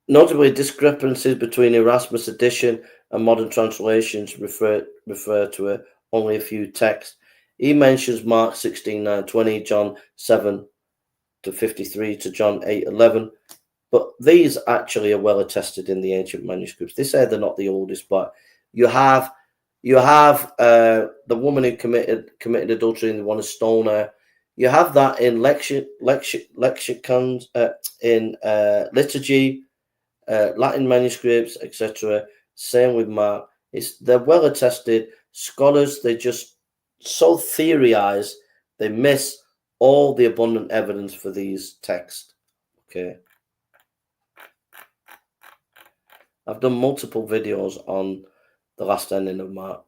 Notably, discrepancies between Erasmus' edition and modern translations refer to only a few texts. He mentions Mark 16:9-20, John 7-53 to John 8:11, but these actually are well attested in the ancient manuscripts. They say they're not the oldest, but you have the woman who committed adultery and they want to stone her. You have that in lexicons, in liturgy, Latin manuscripts, etc. Same with Mark. They're well attested. Scholars, they just so theorize, they miss all the abundant evidence for these texts. Okay. I've done multiple videos on the last ending of Mark.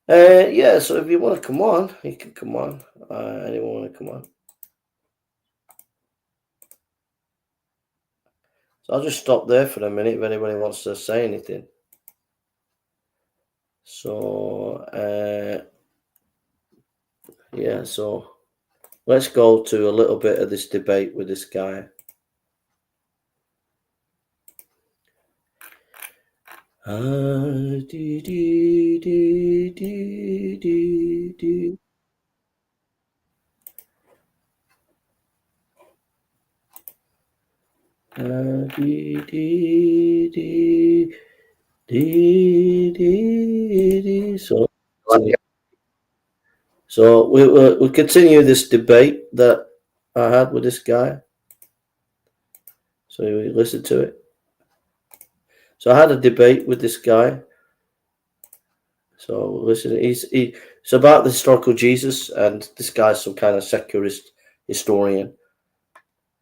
Yeah, so if you want to come on, you can come on. Anyone want to come on? So I'll just stop there for a minute if anybody wants to say anything. So, yeah, so let's go to a little bit of this debate with this guy. So we'll continue this debate that I had with this guy. So we listen to it. So I had a debate with this guy. So listen, it's about the historical Jesus, and this guy's some kind of secularist historian.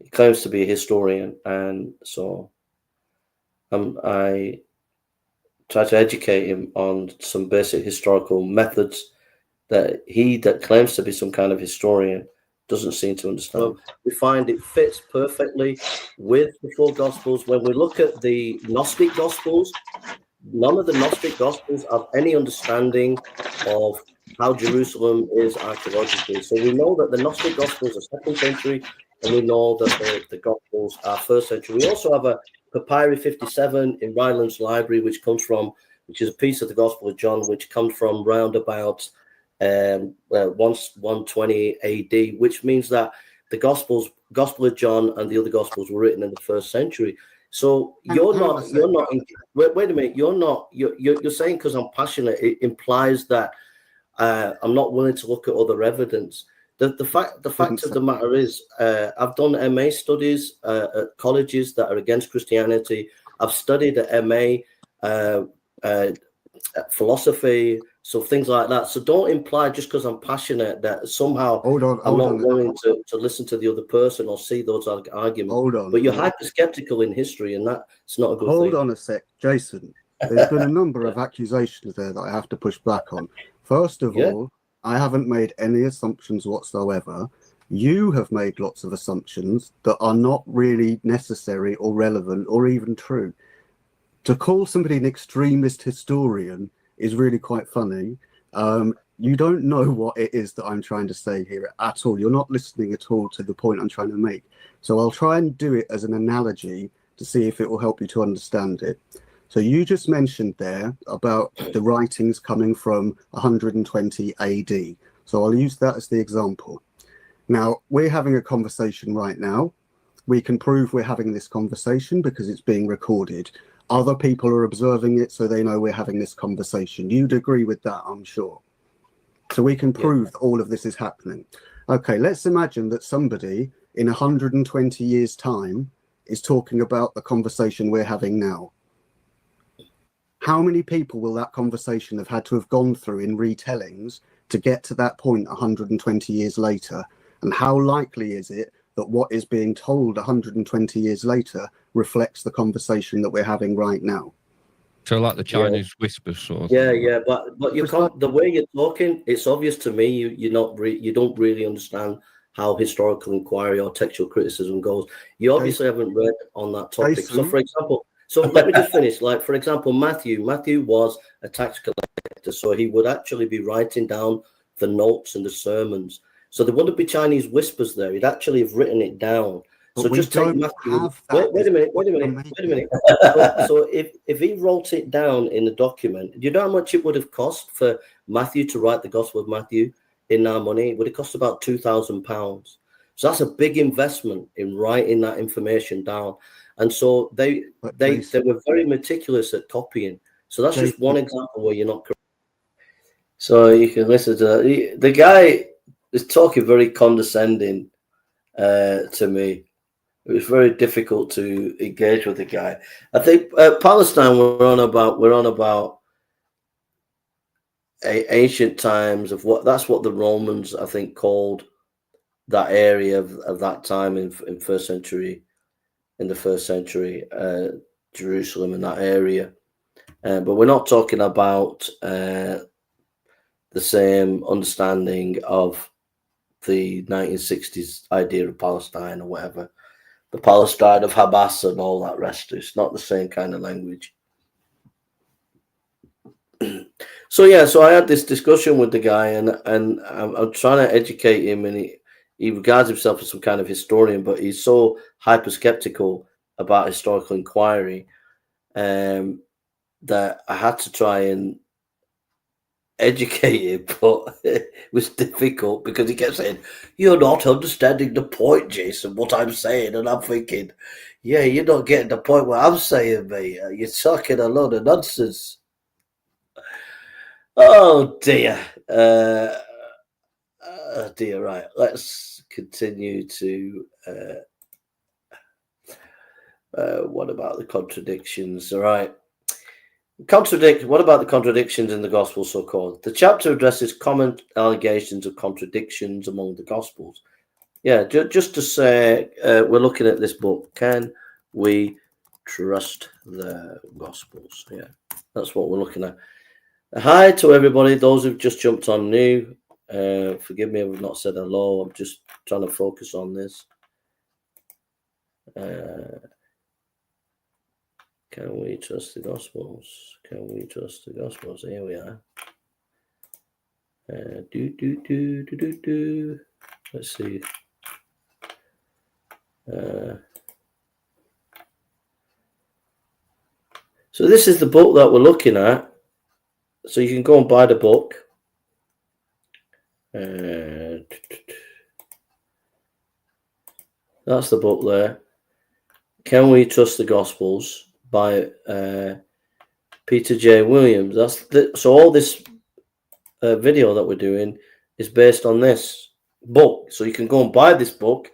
He claims to be a historian, and so I try to educate him on some basic historical methods that he that claims to be some kind of historian doesn't seem to understand. So we find it fits perfectly with the four Gospels. When we look at the Gnostic Gospels, none of the Gnostic Gospels have any understanding of how Jerusalem is archaeologically. So we know that the Gnostic Gospels are 2nd century, and we know that the Gospels are 1st century. We also have a Papyri 57 in Ryland's library, which is a piece of the Gospel of John, which comes from round about 120 AD, which means that the Gospel of John and the other Gospels were written in the 1st century. So you're not. Wait a minute. You're saying because I'm passionate, it implies that I'm not willing to look at other evidence. The fact of the matter is, I've done MA studies at colleges that are against Christianity. I've studied at MA philosophy, so things like that. So don't imply just because I'm passionate that somehow I'm not willing to listen to the other person or see those arguments. But you're hyper skeptical in history, and that's not a good thing. Hold on a sec, Jason. There's been a number of accusations there that I have to push back on. First of all, I haven't made any assumptions whatsoever. You have made lots of assumptions that are not really necessary or relevant or even true. To call somebody an extremist historian is really quite funny. You don't know what it is that I'm trying to say here at all. You're not listening at all to the point I'm trying to make. So I'll try and do it as an analogy to see if it will help you to understand it. So you just mentioned there about the writings coming from 120 AD. So I'll use that as the example. Now, we're having a conversation right now. We can prove we're having this conversation because it's being recorded. Other people are observing it, so they know we're having this conversation. You'd agree with that, I'm sure. So we can prove that all of this is happening. Okay, let's imagine that somebody in 120 years' time is talking about the conversation we're having now. How many people will that conversation have had to have gone through in retellings to get to that point 120 years later? And how likely is it that what is being told 120 years later reflects the conversation that we're having right now? So like the Chinese whispers sort of Yeah, thing. yeah, but you can't. The way you're talking, it's obvious to me you don't really understand how historical inquiry or textual criticism goes. You obviously haven't read on that topic. Jason. So, for example, let me just finish. Like, for example, Matthew was a tax collector, so he would actually be writing down the notes and the sermons. So there wouldn't be Chinese whispers there. He'd actually have written it down. But So we just take don't Matthew. have that. Wait a minute. So if he wrote it down in the document, do you know how much it would have cost for Matthew to write the Gospel of Matthew in our money? It would have cost about £2,000. So that's a big investment in writing that information down. And so they were very meticulous at copying. So that's just one example where you're not correct. So you can listen to that. The guy is talking very condescending to me. It was very difficult to engage with the guy. I think Palestine, we're on about ancient times of that's what the Romans, I think, called that area of that time in the first century, Jerusalem and that area. But we're not talking about the same understanding of the 1960s idea of Palestine or whatever. The Palestine of Hamas and all that rest. It's not the same kind of language. So I had this discussion with the guy, and I'm trying to educate him, and he regards himself as some kind of historian, but he's so hyper skeptical about historical inquiry that I had to try and educate him, but it was difficult because he kept saying, "You're not understanding the point, Jason, what I'm saying." And I'm thinking, yeah, you're not getting the point what I'm saying, mate. You're talking a lot of nonsense. Oh dear. Dear, right. Let's continue to what about the contradictions? All right. What about the contradictions in the Gospels, so-called? The chapter addresses common allegations of contradictions among the Gospels. Yeah, just to say, we're looking at this book. Can we trust the Gospels? Yeah, that's what we're looking at. Hi to everybody, those who've just jumped on new. Forgive me if I've not said hello. I'm just trying to focus on this. Can we trust the Gospels? Can we trust the Gospels? Here we are. Let's see. So this is the book that we're looking at. So you can go and buy the book. That's the book there. Can We Trust the Gospels by Peter J. Williams. So all this video that we're doing is based on this book. So you can go and buy this book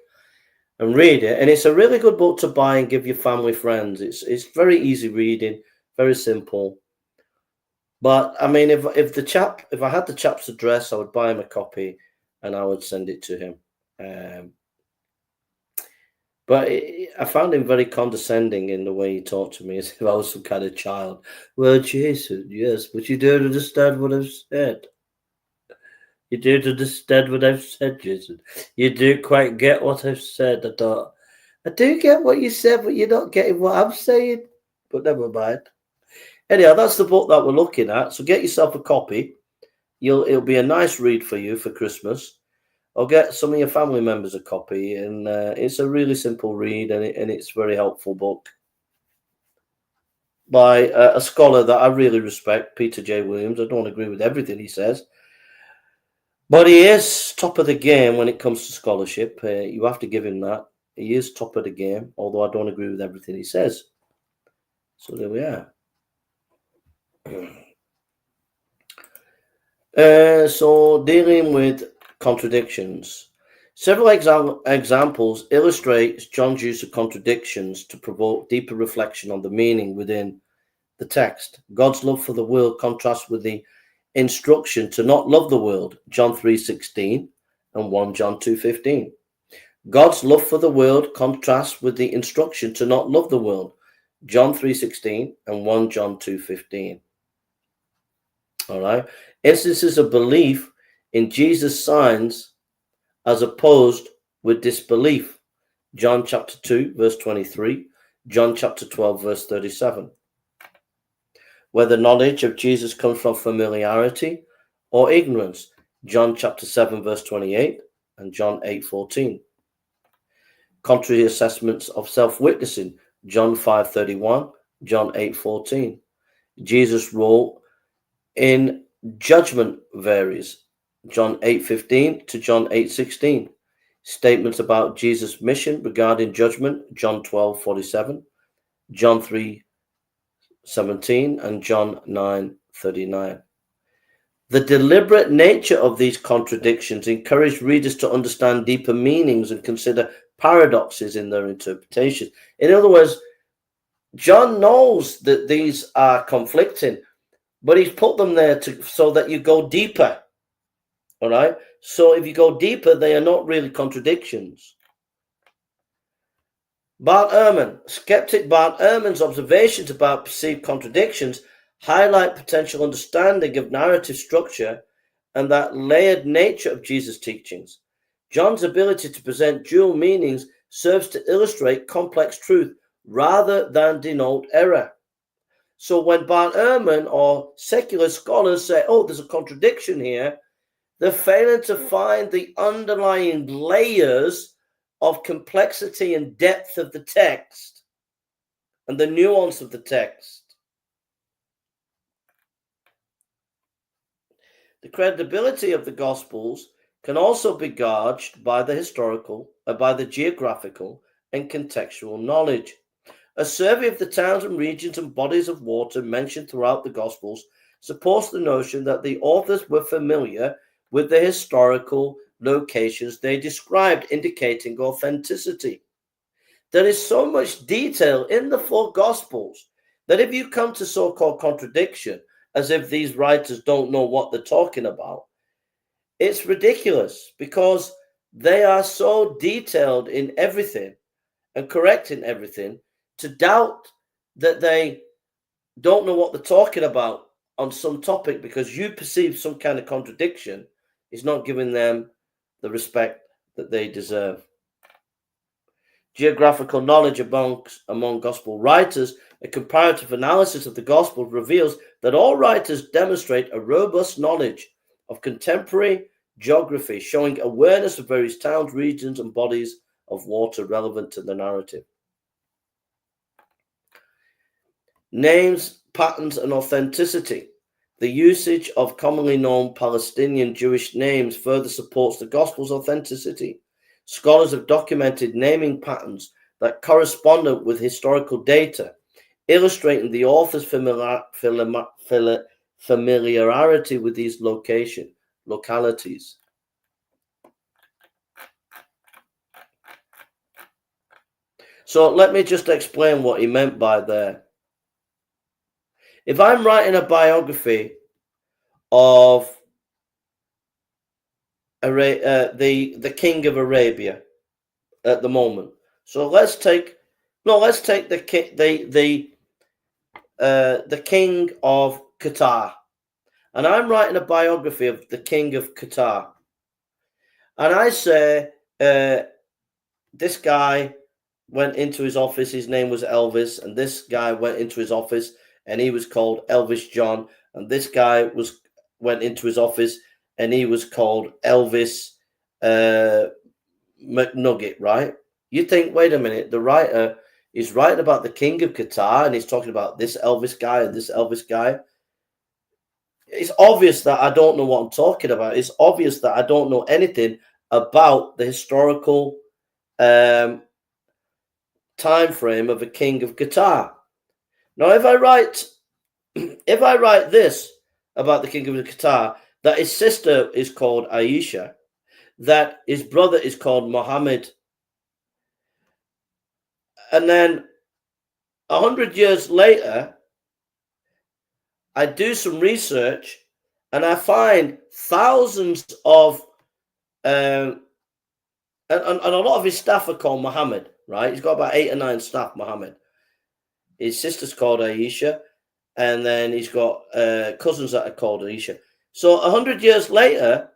and read it. And it's a really good book to buy and give your family, friends. It's very easy reading, very simple. But I mean, if I had the chap's address, I would buy him a copy and I would send it to him. But I found him very condescending in the way he talked to me, as if I was some kind of child. Well, Jason, yes, but you don't understand what I've said. You don't understand what I've said, Jason. You don't quite get what I've said. I do get what you said, but you're not getting what I'm saying. But never mind. Anyhow, that's the book that we're looking at. So get yourself a copy. It'll be a nice read for you for Christmas. Or get some of your family members a copy, and it's a really simple read, and it's a very helpful book by a scholar that I really respect, Peter J. Williams. I don't agree with everything he says, but he is top of the game when it comes to scholarship. You have to give him that. He is top of the game, although I don't agree with everything he says. So there we are. So dealing with contradictions. Several examples illustrate John's use of contradictions to provoke deeper reflection on the meaning within the text. God's love for the world contrasts with the instruction to not love the world, John 3:16 and 1 John 2:15. God's love for the world contrasts with the instruction to not love the world, John 3:16 and 1 John 2:15. All right. Instances of belief in Jesus' signs as opposed with disbelief, John chapter 2, verse 23, John chapter 12, verse 37. Whether knowledge of Jesus comes from familiarity or ignorance, John chapter 7, verse 28, and John 8:14. Contrary assessments of self-witnessing, John 5:31, John 8:14. Jesus' role in judgment varies, John 8:15 to John 8:16. Statements about Jesus' mission regarding judgment, John 12:47, John 3:17, and John 9:39. The deliberate nature of these contradictions encourage readers to understand deeper meanings and consider paradoxes in their interpretation. In other words, John knows that these are conflicting, but he's put them there so that you go deeper. All right. So if you go deeper, they are not really contradictions. Bart Ehrman, skeptic Bart Ehrman's observations about perceived contradictions highlight potential understanding of narrative structure and that layered nature of Jesus' teachings. John's ability to present dual meanings serves to illustrate complex truth rather than denote error. So when Bart Ehrman or secular scholars say, oh, there's a contradiction here, they're failing to find the underlying layers of complexity and depth of the text and the nuance of the text. The credibility of the Gospels can also be gauged by the historical, by the geographical and contextual knowledge. A survey of the towns and regions and bodies of water mentioned throughout the Gospels supports the notion that the authors were familiar with the historical locations they described, indicating authenticity. There is so much detail in the four Gospels that if you come to so-called contradiction, as if these writers don't know what they're talking about, it's ridiculous because they are so detailed in everything and correct in everything. To doubt that they don't know what they're talking about on some topic because you perceive some kind of contradiction is not giving them the respect that they deserve. Geographical knowledge among gospel writers, a comparative analysis of the gospel reveals that all writers demonstrate a robust knowledge of contemporary geography, showing awareness of various towns, regions, and bodies of water relevant to the narrative. Names, patterns, and authenticity. The usage of commonly known Palestinian Jewish names further supports the Gospel's authenticity. Scholars have documented naming patterns that correspond with historical data, illustrating the author's familiarity with these localities. So let me just explain what he meant by there. If I'm writing a biography of the king of Arabia at the moment, so let's take the king of Qatar, and I'm writing a biography of the king of Qatar, and I say this guy went into his office, his name was Elvis, and this guy went into his office and he was called Elvis John, and this guy went into his office and he was called Elvis McNugget, right? You think, wait a minute, the writer is writing about the king of Qatar and he's talking about this Elvis guy and this Elvis guy. It's obvious that I don't know what I'm talking about. It's obvious that I don't know anything about the historical time frame of a king of Qatar. Now, if I write this about the king of Qatar, that his sister is called Aisha, that his brother is called Muhammad. And then 100 years later, I do some research and I find thousands of, and a lot of his staff are called Muhammad, right? He's got about 8 or 9 staff, Muhammad. His sister's called Aisha, and then he's got cousins that are called Aisha. So 100 years later,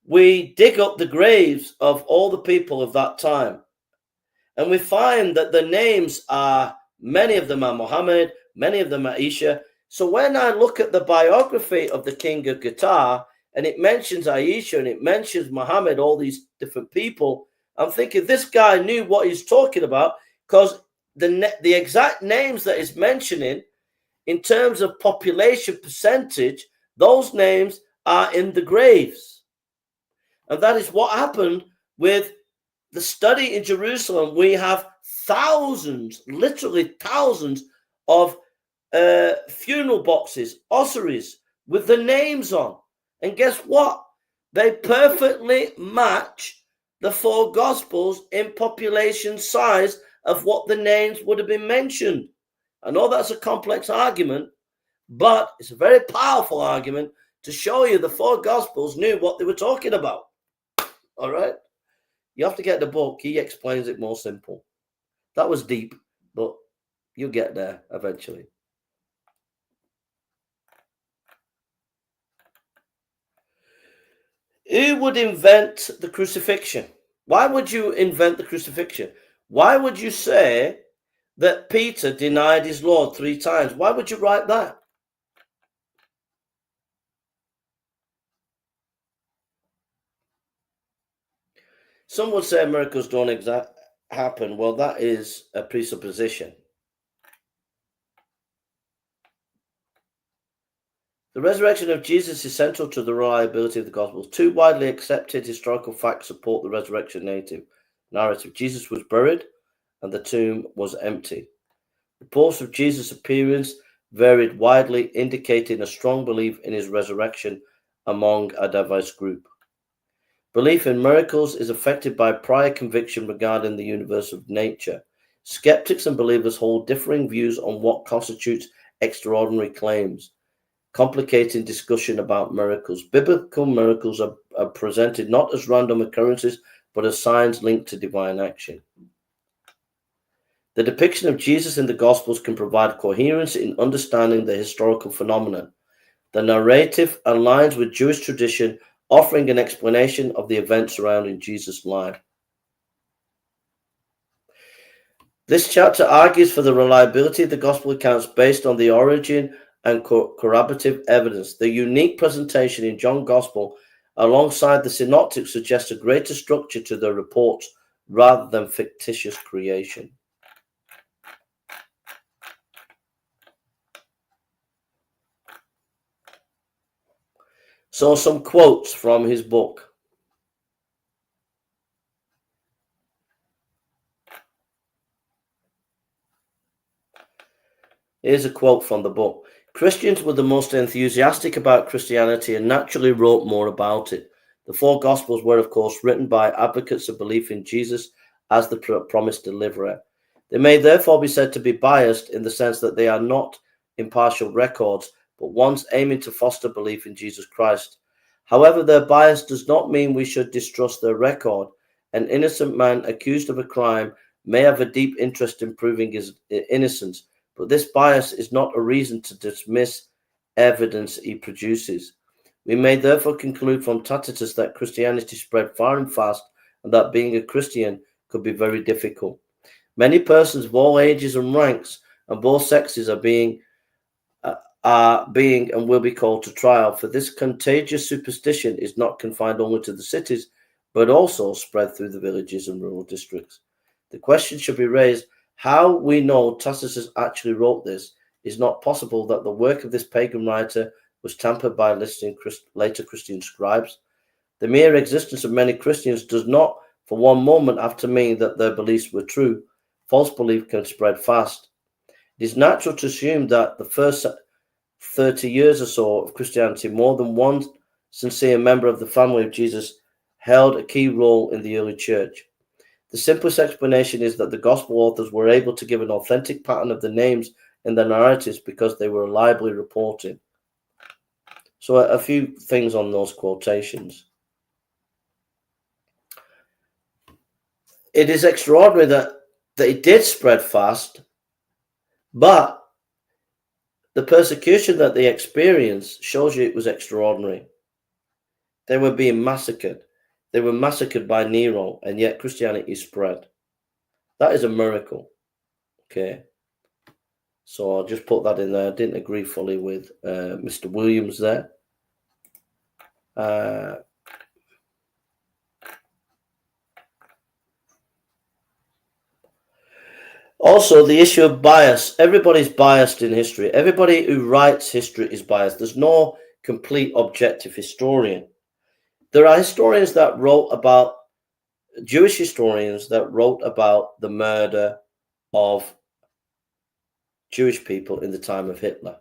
we dig up the graves of all the people of that time. And we find that the names are, many of them are Muhammad, many of them are Aisha. So when I look at the biography of the king of Qatar, and it mentions Aisha and it mentions Muhammad, all these different people, I'm thinking this guy knew what he's talking about, because the exact names that he's mentioning in terms of population percentage, those names are in the graves. And that is what happened with the study in Jerusalem. We have thousands, literally thousands of funeral boxes, ossuaries with the names on. And guess what? They perfectly match the 4 Gospels in population size of what the names would have been mentioned. I know that's a complex argument, but it's a very powerful argument to show you the 4 Gospels knew what they were talking about. All right? You have to get the book. He explains it more simple. That was deep, but you'll get there eventually. Who would invent the crucifixion? Why would you invent the crucifixion? Why would you say that Peter denied his Lord 3 times? Why would you write that? Some would say miracles don't happen. Well, that is a presupposition. The resurrection of Jesus is central to the reliability of the Gospels. 2 widely accepted historical facts support the resurrection narrative. Jesus was buried and the tomb was empty. Reports of Jesus' appearance varied widely, indicating a strong belief in his resurrection among a diverse group. Belief in miracles is affected by prior conviction regarding the universe of nature. Skeptics and believers hold differing views on what constitutes extraordinary claims, complicating discussion about miracles. Biblical miracles are presented not as random occurrences, but as signs linked to divine action. The depiction of Jesus in the Gospels can provide coherence in understanding the historical phenomenon. The narrative aligns with Jewish tradition, offering an explanation of the events surrounding Jesus' life. This chapter argues for the reliability of the Gospel accounts based on the origin and corroborative evidence. The unique presentation in John's Gospel alongside the synoptics suggests a greater structure to the reports rather than fictitious creation. So some quotes from his book. Here's a quote from the book. Christians were the most enthusiastic about Christianity and naturally wrote more about it. The 4 Gospels were, of course, written by advocates of belief in Jesus as the promised deliverer. They may therefore be said to be biased in the sense that they are not impartial records, but ones aiming to foster belief in Jesus Christ. However, their bias does not mean we should distrust their record. An innocent man accused of a crime may have a deep interest in proving his innocence, but this bias is not a reason to dismiss evidence he produces. We may therefore conclude from Tacitus that Christianity spread far and fast, and that being a Christian could be very difficult. Many persons of all ages and ranks and both sexes are being and will be called to trial, for this contagious superstition is not confined only to the cities, but also spread through the villages and rural districts. The question should be raised, how we know Tacitus actually wrote this. Is not possible that the work of this pagan writer was tampered by later Christian scribes. The mere existence of many Christians does not for one moment have to mean that their beliefs were true. False belief can spread fast. It is natural to assume that the first 30 years or so of Christianity, more than one sincere member of the family of Jesus held a key role in the early church. The simplest explanation is that the gospel authors were able to give an authentic pattern of the names in their narratives because they were reliably reported. So a few things on those quotations. It is extraordinary that it did spread fast, but the persecution that they experienced shows you it was extraordinary. They were being massacred. They were massacred by Nero, and yet Christianity spread. That is a miracle. Okay. So I'll just put that in there. I didn't agree fully with Mr. Williams there. Also, the issue of bias. Everybody's biased in history. Everybody who writes history is biased. There's no complete objective historian. There are historians that wrote about, Jewish historians that wrote about the murder of Jewish people in the time of Hitler.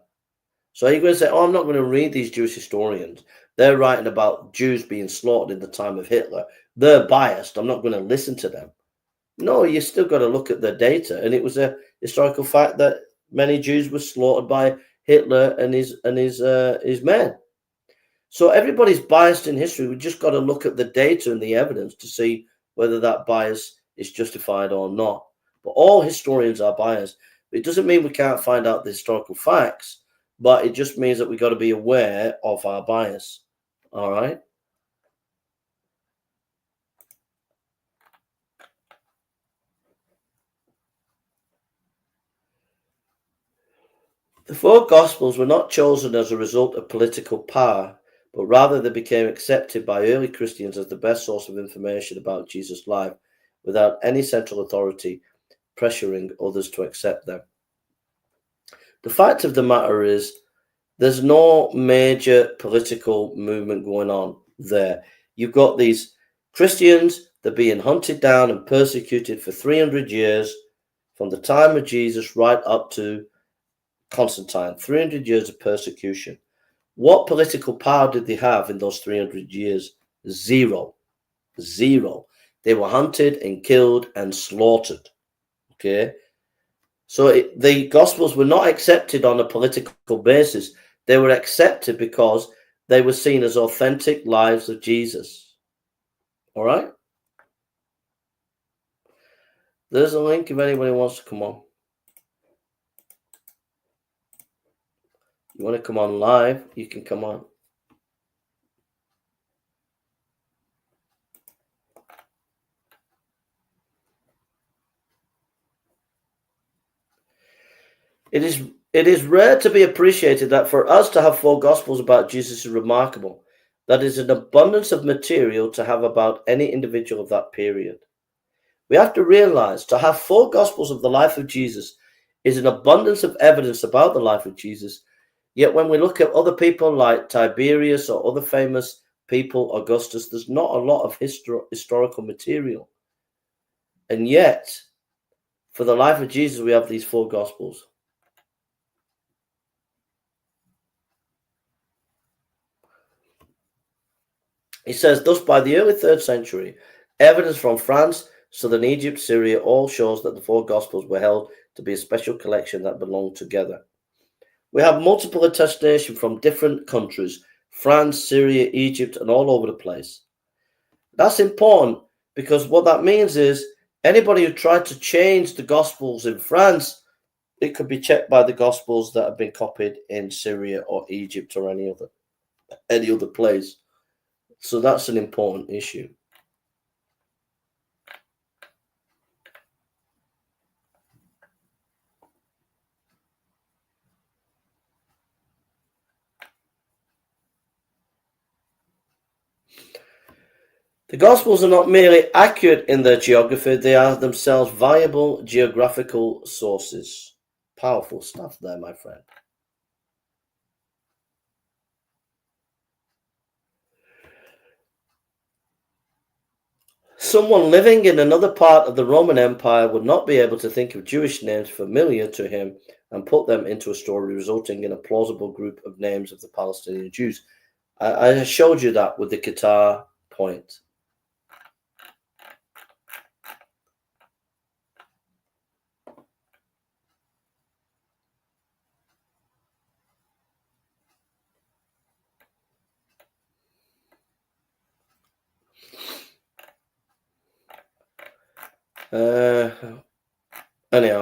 So you're going to say, oh, I'm not going to read these Jewish historians. They're writing about Jews being slaughtered in the time of Hitler. They're biased. I'm not going to listen to them. No, you still got to look at the data. And it was a historical fact that many Jews were slaughtered by Hitler and his men. So everybody's biased in history. We just got to look at the data and the evidence to see whether that bias is justified or not. But all historians are biased. It doesn't mean we can't find out the historical facts, but it just means that we got to be aware of our bias. All right. The four Gospels were not chosen as a result of political power, but rather they became accepted by early Christians as the best source of information about Jesus' life, without any central authority pressuring others to accept them. The fact of the matter is, there's no major political movement going on there. You've got these Christians, they're being hunted down and persecuted for 300 years, from the time of Jesus right up to Constantine. 300 years of persecution. What political power did they have in those 300 years? Zero. Zero. They were hunted and killed and slaughtered. Okay? So the Gospels were not accepted on a political basis. They were accepted because they were seen as authentic lives of Jesus. All right? There's a link if anybody wants to come on. You want to come on live, you can come on. It is rare to be appreciated that for us to have four Gospels about Jesus is remarkable. That is an abundance of material to have about any individual of that period. We have to realize to have four Gospels of the life of Jesus is an abundance of evidence about the life of Jesus. Yet when we look at other people like Tiberius or other famous people, Augustus, there's not a lot of historical material. And yet, for the life of Jesus, we have these four Gospels. He says, thus by the early 3rd century, evidence from France, southern Egypt, Syria, all shows that the four Gospels were held to be a special collection that belonged together. We have multiple attestation from different countries, France, Syria, Egypt, and all over the place. That's important because what that means is anybody who tried to change the Gospels in France, it could be checked by the Gospels that have been copied in Syria or Egypt or any other place. So that's an important issue. The Gospels are not merely accurate in their geography, they are themselves viable geographical sources. Powerful stuff there, my friend. Someone living in another part of the Roman Empire would not be able to think of Jewish names familiar to him and put them into a story, resulting in a plausible group of names of the Palestinian Jews. I showed you that with the Qatar point. Anyhow,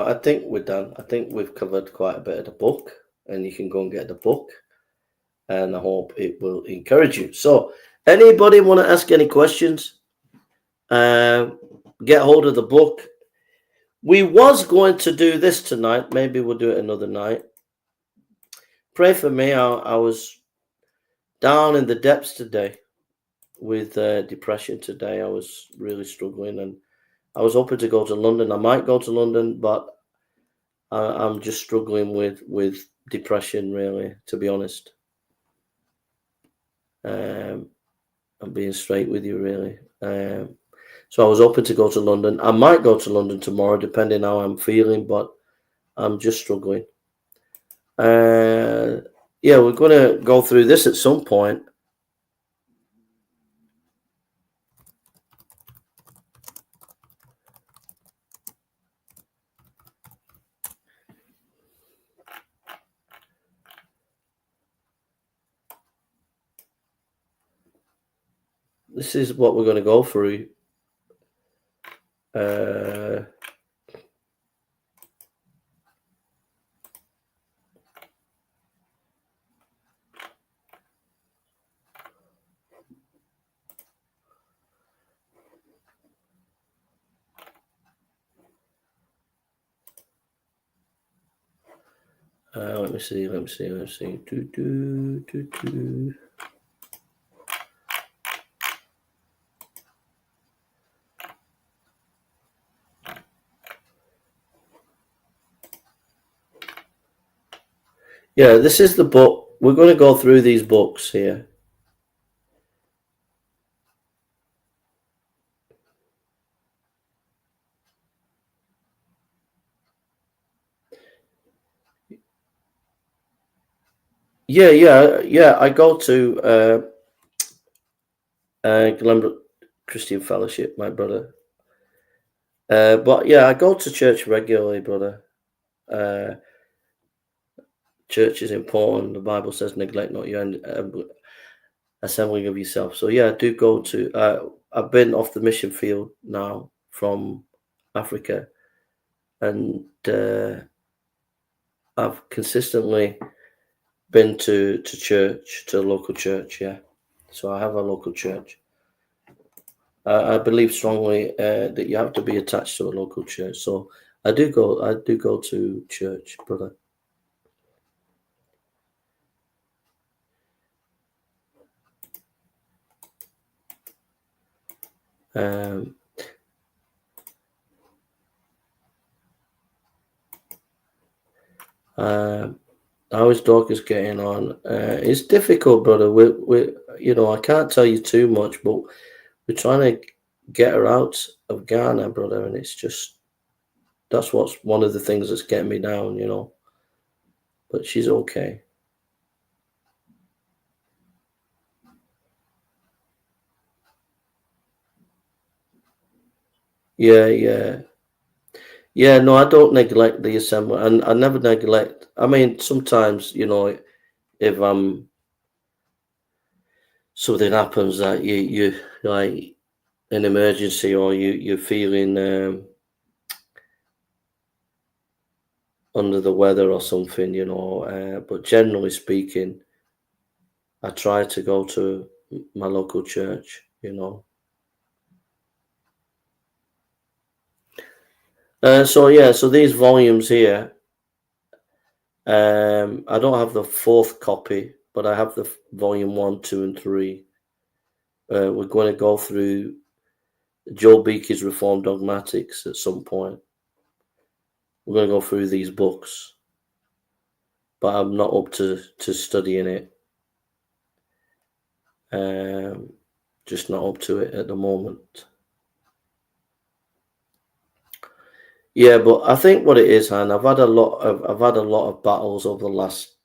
I think we're done. I think we've covered quite a bit of the book, and you can go and get the book, and I hope it will encourage you. So, anybody want to ask any questions? Get hold of the book. We was going to do this tonight. Maybe we'll do it another night. Pray for me. I was down in the depths today with depression today. I was really struggling, and I was hoping to go to London. I might go to London, but I'm just struggling with depression, really, to be honest. I'm being straight with you, really. So I was hoping to go to London. I might go to London tomorrow, depending how I'm feeling, but I'm just struggling. Yeah, we're going to go through this at some point. This is what we're going to go through. Let me see. Yeah, this is the book. We're going to go through these books here. Yeah. I go to Glenbrook Christian Fellowship, my brother. But yeah, I go to church regularly, brother. Church is important. The Bible says, "Neglect not your assembling of yourself." So yeah, I do go to. I've been off the mission field now from Africa, and I've consistently been to church, to a local church. Yeah, so I have a local church. I believe strongly that you have to be attached to a local church. So I do go to church, brother. How is Dorcas getting on? It's difficult, brother. We I can't tell you too much, but we're trying to get her out of Ghana, brother, and it's just that's what's one of the things that's getting me down, But she's okay. Yeah, no, I don't neglect the assembly, and I never neglect. I mean, sometimes, if something happens that you like an emergency, or you're feeling under the weather or something, but generally speaking, I try to go to my local church, So these volumes here, I don't have the fourth copy, but I have the volume 1, 2, and 3. We're going to go through Joel Beake's Reformed Dogmatics at some point. We're going to go through these books, but I'm not up to studying it. Just not up to it at the moment. Yeah, but I think what it is, Han, I've had a lot of battles over the last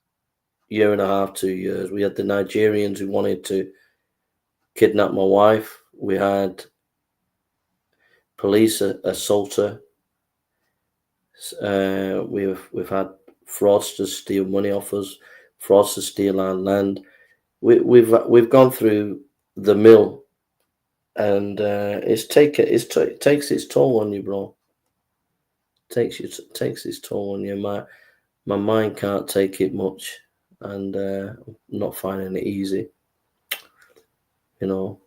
year and a half, 2 years. We had the Nigerians who wanted to kidnap my wife. We had police assault her. We've had fraudsters steal money off us, fraudsters steal our land. We've gone through the mill, and it takes its toll on you, bro. takes its toll on you. My mind can't take it much, and I'm not finding it easy. You know.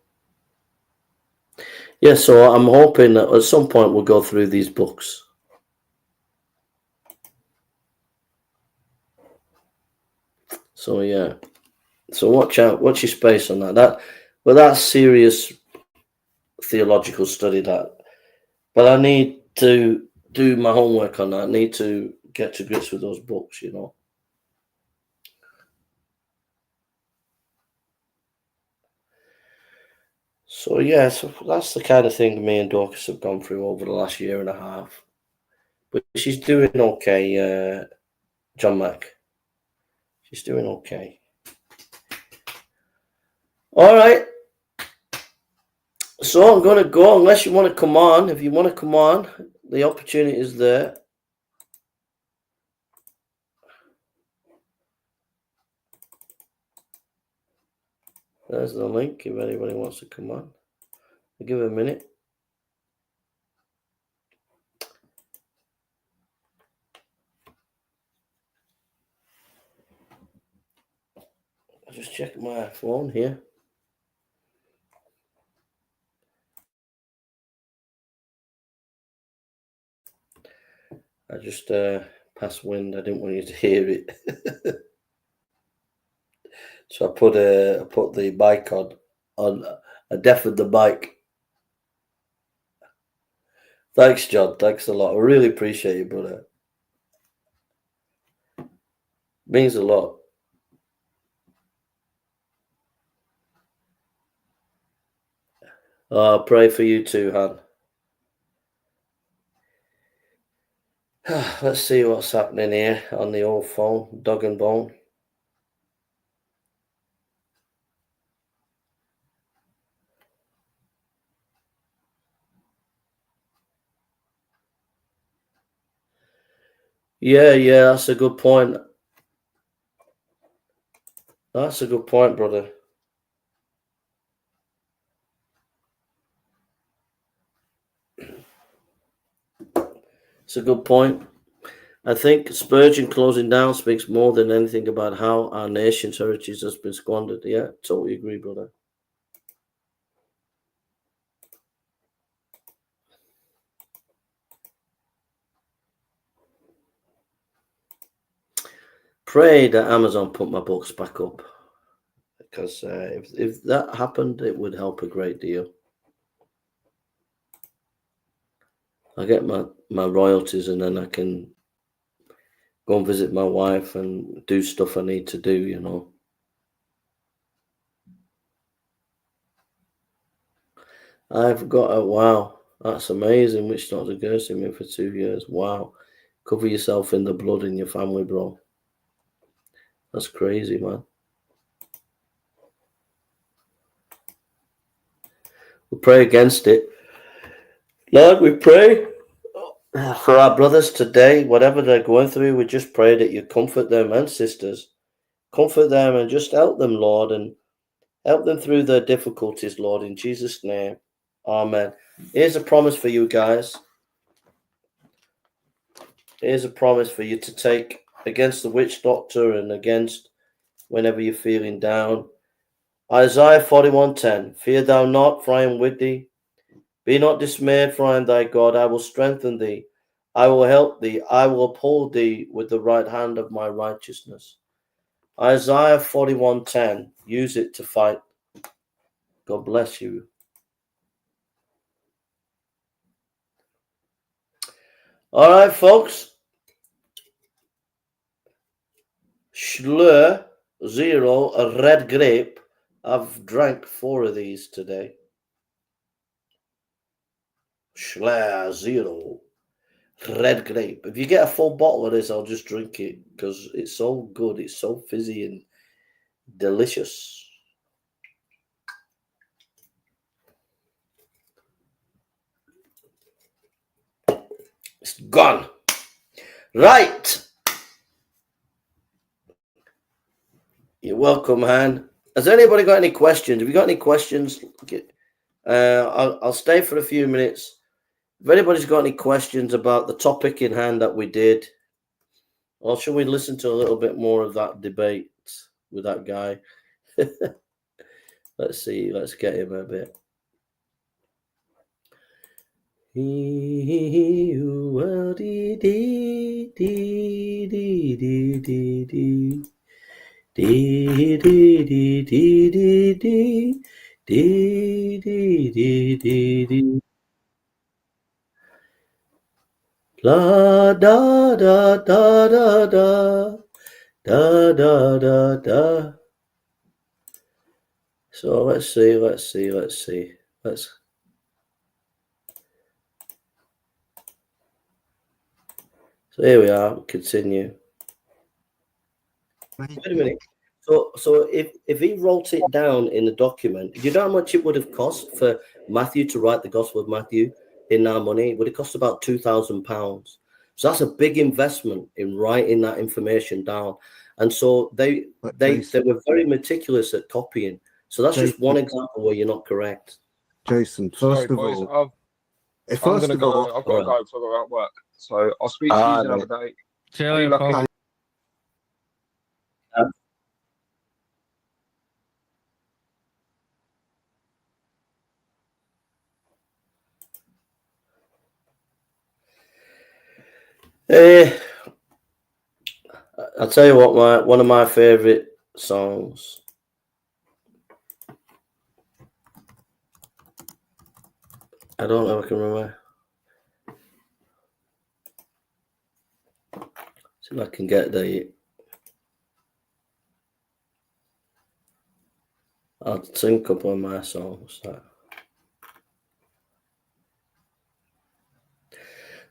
Yeah, so I'm hoping that at some point we'll go through these books. So yeah. So watch out, watch your space on that. That's serious theological study, that. But I need to do my homework on that. I need to get to grips with those books, you know. So yeah, so that's the kind of thing me and Dorcas have gone through over the last year and a half. But she's doing okay, John Mac. She's doing okay. All right. So I'm going to go, unless you want to come on. If you want to come on, the opportunity is there. There's the link if anybody wants to come on. I'll give it a minute. I'll just check my phone here. I just passed wind. I didn't want you to hear it. So I put the mic on. I deafened the mic. Thanks, John. Thanks a lot. I really appreciate you, brother. Means a lot. I'll pray for you too, Han. Let's see what's happening here on the old phone, dog and bone. Yeah, that's a good point. That's a good point, brother. It's a good point. I think Spurgeon closing down speaks more than anything about how our nation's heritage has been squandered. Yeah, totally agree, brother. Pray that Amazon put my books back up, because if that happened, it would help a great deal. I get my royalties, and then I can go and visit my wife and do stuff I need to do, you know. I've got a wow. That's amazing. Witch doctor cursing me for 2 years. Wow. Cover yourself in the blood in your family, bro. That's crazy, man. We pray against it. Lord, we pray for our brothers today, whatever they're going through. We just pray that you comfort them and sisters. Comfort them and just help them, Lord, and help them through their difficulties, Lord, in Jesus' name. Amen. Here's a promise for you guys. Here's a promise for you to take against the witch doctor and against whenever you're feeling down. Isaiah 41:10. Fear thou not, for I am with thee. Be not dismayed, for I am thy God. I will strengthen thee. I will help thee. I will uphold thee with the right hand of my righteousness. Isaiah 41:10. Use it to fight. God bless you. All right, folks. Schlur 0, a red grape. I've drank 4 of these today. Schlur 0, red grape. If you get a full bottle of this, I'll just drink it because it's so good. It's so fizzy and delicious. It's gone. Right. You're welcome, Han. Has anybody got any questions? Have you got any questions? I'll stay for a few minutes. If anybody's got any questions about the topic in hand that we did, or should we listen to a little bit more of that debate with that guy? Let's see. Let's get him a bit. La da da da da da da da da da. So let's see. So here we are. Continue. Wait a minute. So if he wrote it down in a document, do you know how much it would have cost for Matthew to write the Gospel of Matthew in our money? It would have cost about £2,000. So that's a big investment in writing that information down. And so they were very meticulous at copying. So that's just one example where you're not correct. Jason, Sorry, boys, I've got to go because I've got work. So I'll speak to you another day. See you later, Paul. I'll tell you what, one of my favorite songs. I don't know if I can remember. See if I can get I'll sing a couple of my songs.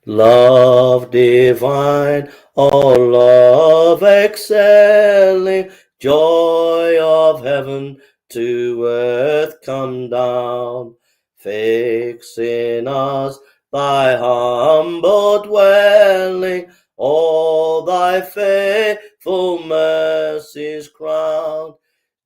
Love divine, all love excelling, joy of heaven to earth come down. Fix in us thy humble dwelling, all thy faithful mercies crown.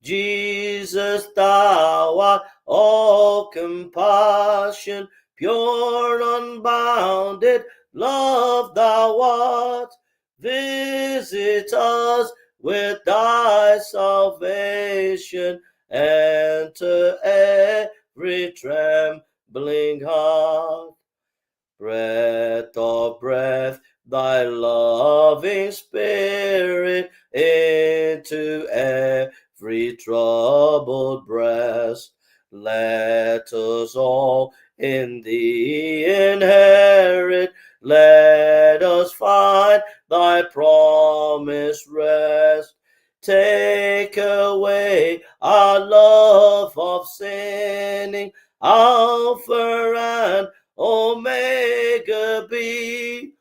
Jesus, thou art all compassion, pure, unbounded love thou art. Visit us with thy salvation, enter every trembling heart. Breath of breath, thy loving spirit into every troubled breast. Let us all in thee inherit, let us find thy promised rest. Take away our love of sinning, Alpha and Omega be,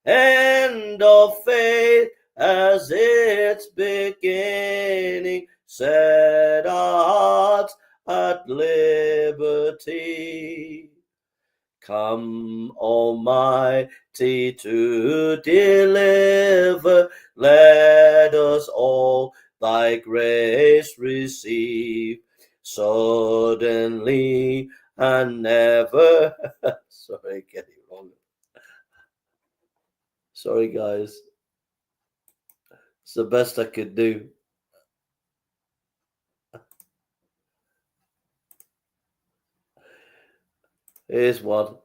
end of faith as its beginning, set our hearts at liberty. Come, Almighty, to deliver, let us all thy grace receive, suddenly and never. Sorry, get it wrong. Sorry, guys. It's the best I could do. Here's one.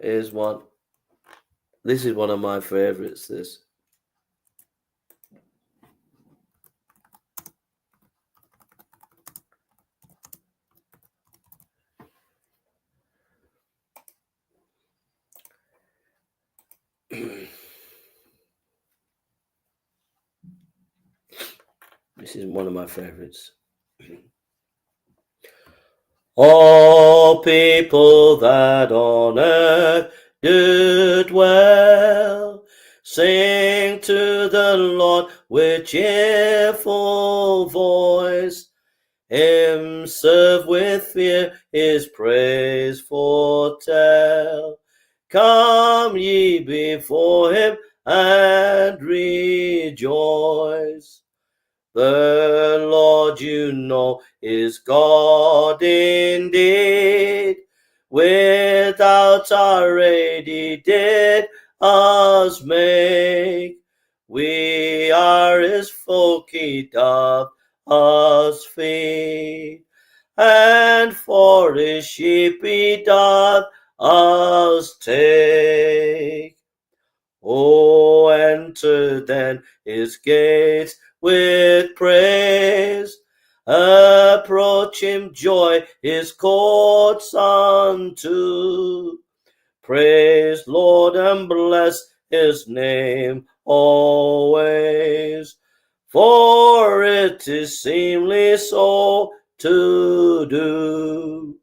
This is one of my favorites, this. This is one of my favorites. All people that on earth do dwell, sing to the Lord with cheerful voice. Him serve with fear, his praise foretell. Come ye before him and rejoice. The Lord, you know, is God indeed. without already did us make. We are his folk, he doth us feed, and for his sheep he doth us take. Oh, enter then his gates with praise, approach him joy his courts unto. Praise Lord and bless his name always, for it is seemly so to do.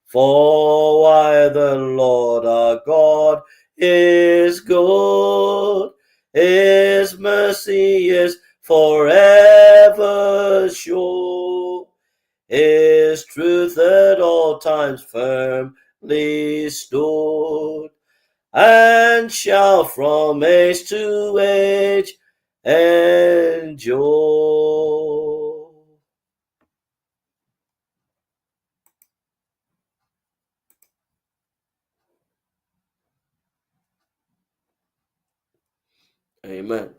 For why the Lord our God is good, his mercy is forever sure, his truth at all times firmly stood, and shall from age to age endure. Amen.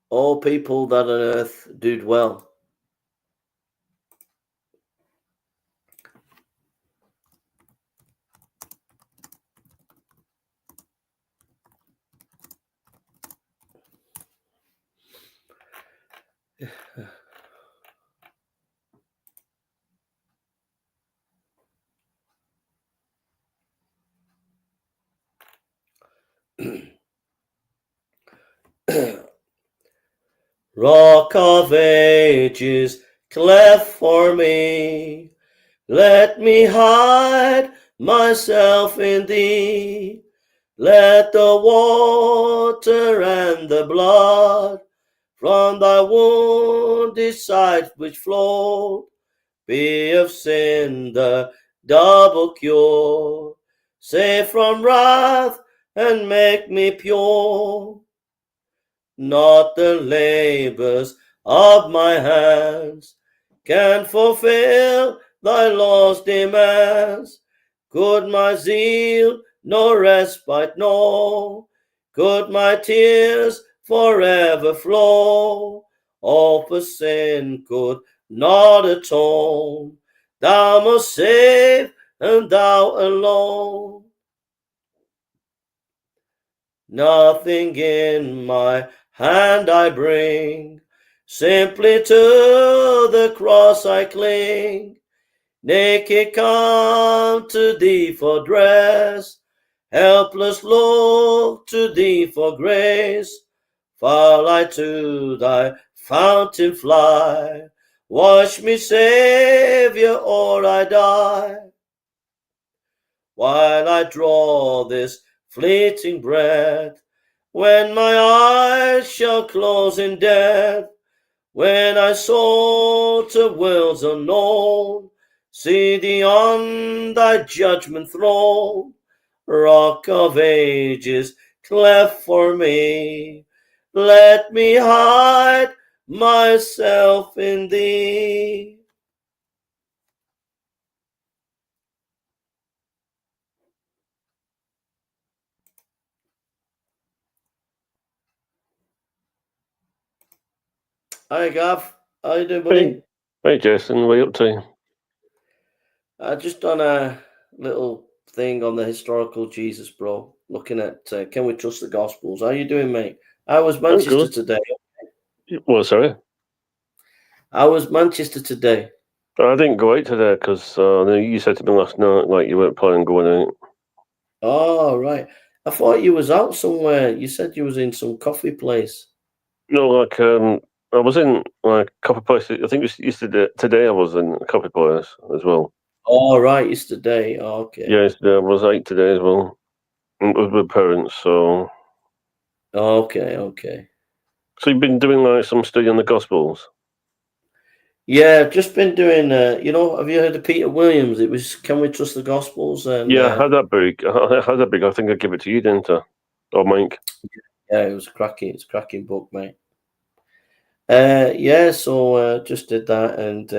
All people that on earth do dwell. Rock of ages, cleft for me, let me hide myself in thee. Let the water and the blood from thy wounded side which flowed be of sin the double cure. Save from wrath and make me pure. Not the labors of my hands can fulfill thy law's demands. Could my zeal no respite know? Could my tears forever flow? All for sin could not atone. Thou must save, and thou alone. Nothing in my hand I bring, simply to the cross I cling. Naked come to thee for dress, helpless look to thee for grace. Fall I to thy fountain fly, wash me, Saviour, or I die. While I draw this fleeting breath, when my eyes shall close in death, when I soar to worlds unknown, see thee on thy judgment throne. Rock of ages, cleft for me, let me hide myself in thee. Hi Gav, how you doing, buddy? Hey Jason, what are you up to? I just done a little thing on the historical Jesus, bro. Looking at can we trust the Gospels? How you doing, mate? How was Manchester today? Well, sorry? How was Manchester today? I didn't go out today because you said to me last night like you weren't planning on going out. Oh, right. I thought you was out somewhere. You said you was in some coffee place. No, like I was in like a coffee place. I think it was yesterday. Today I was in a coffee place as well. Oh, right, yesterday. Oh, okay. Yeah, yesterday I was out today as well. With parents, so. Okay, okay. So you've been doing like some study on the Gospels? Yeah, I've just been doing. Have you heard of Peter Williams? It was "Can We Trust the Gospels?" And yeah, I had that book. I think I gave it to you, didn't I? Or Mike? Yeah, it was cracking. It's a cracking book, mate. Yeah, so just did that, and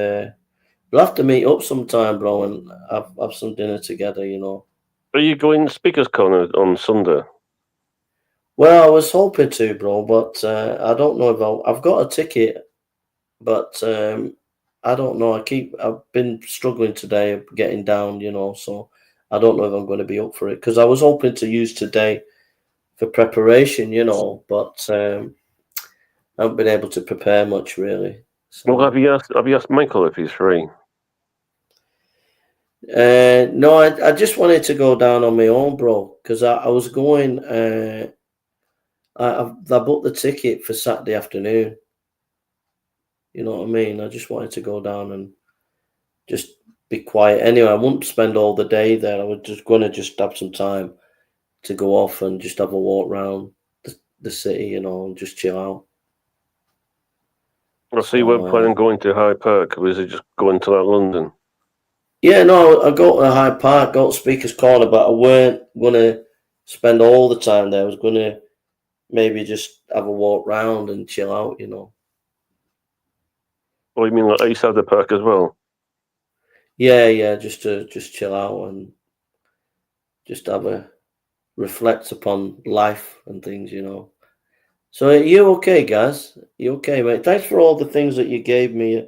we'll have to meet up sometime, bro, and have some dinner together, you know. Are you going Speaker's Corner on Sunday? Well, I was hoping to, bro, but I don't know if I've got a ticket, but I don't know. I've been struggling today getting down, you know, so I don't know if I'm going to be up for it, because I was hoping to use today for preparation, you know, but I haven't been able to prepare much, really. So. Well, have you asked Michael if he's free? No, I just wanted to go down on my own, bro, because I was going. I booked the ticket for Saturday afternoon. You know what I mean? I just wanted to go down and just be quiet. Anyway, I wouldn't spend all the day there. I was just going to just have some time to go off and just have a walk around the city, you know, and just chill out. I see you weren't planning on going to Hyde Park, or was it just going to like London? Yeah, no, I got to Hyde Park, got to Speaker's Corner, but I weren't going to spend all the time there. I was going to maybe just have a walk round and chill out, you know. Oh, you mean like East Hyde Park as well? Yeah, just chill out and just have a reflect upon life and things, you know. So you okay, guys? You okay, mate? Thanks for all the things that you gave me.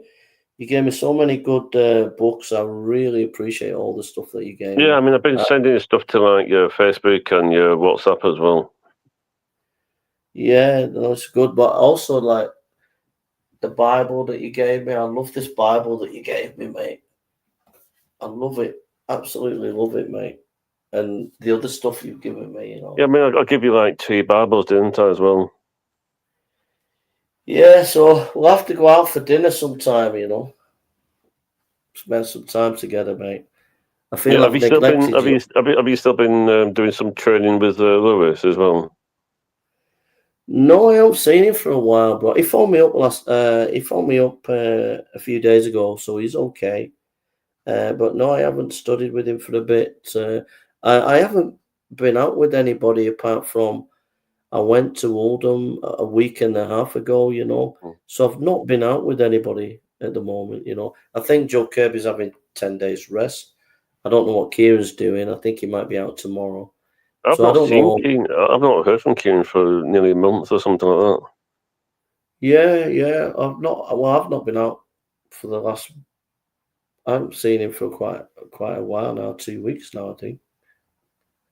You gave me so many good books. I really appreciate all the stuff that you gave me. Yeah, I mean, I've been sending stuff to like your Facebook and your WhatsApp as well. Yeah, that's good. But also, like, the Bible that you gave me. I love this Bible that you gave me, mate. I love it. Absolutely love it, mate. And the other stuff you've given me, you know. Yeah, I mean, I'll give you like 2 Bibles, didn't I, as well? Yeah, so we'll have to go out for dinner sometime, you know. Spend some time together, mate. I feel I've neglected you. Have you still been doing some training with Lewis as well? No, I haven't seen him for a while, bro. He phoned me up a few days ago, so he's okay. But no, I haven't studied with him for a bit. I haven't been out with anybody apart from I went to Oldham a week and a half ago, you know. So I've not been out with anybody at the moment, you know. I think Joe Kirby's having 10 days rest. I don't know what Kieran's doing. I think he might be out tomorrow. I've not heard from Kieran for nearly a month or something like that. Yeah. I've not been out for the last. I haven't seen him for quite a while now. 2 weeks now, I think.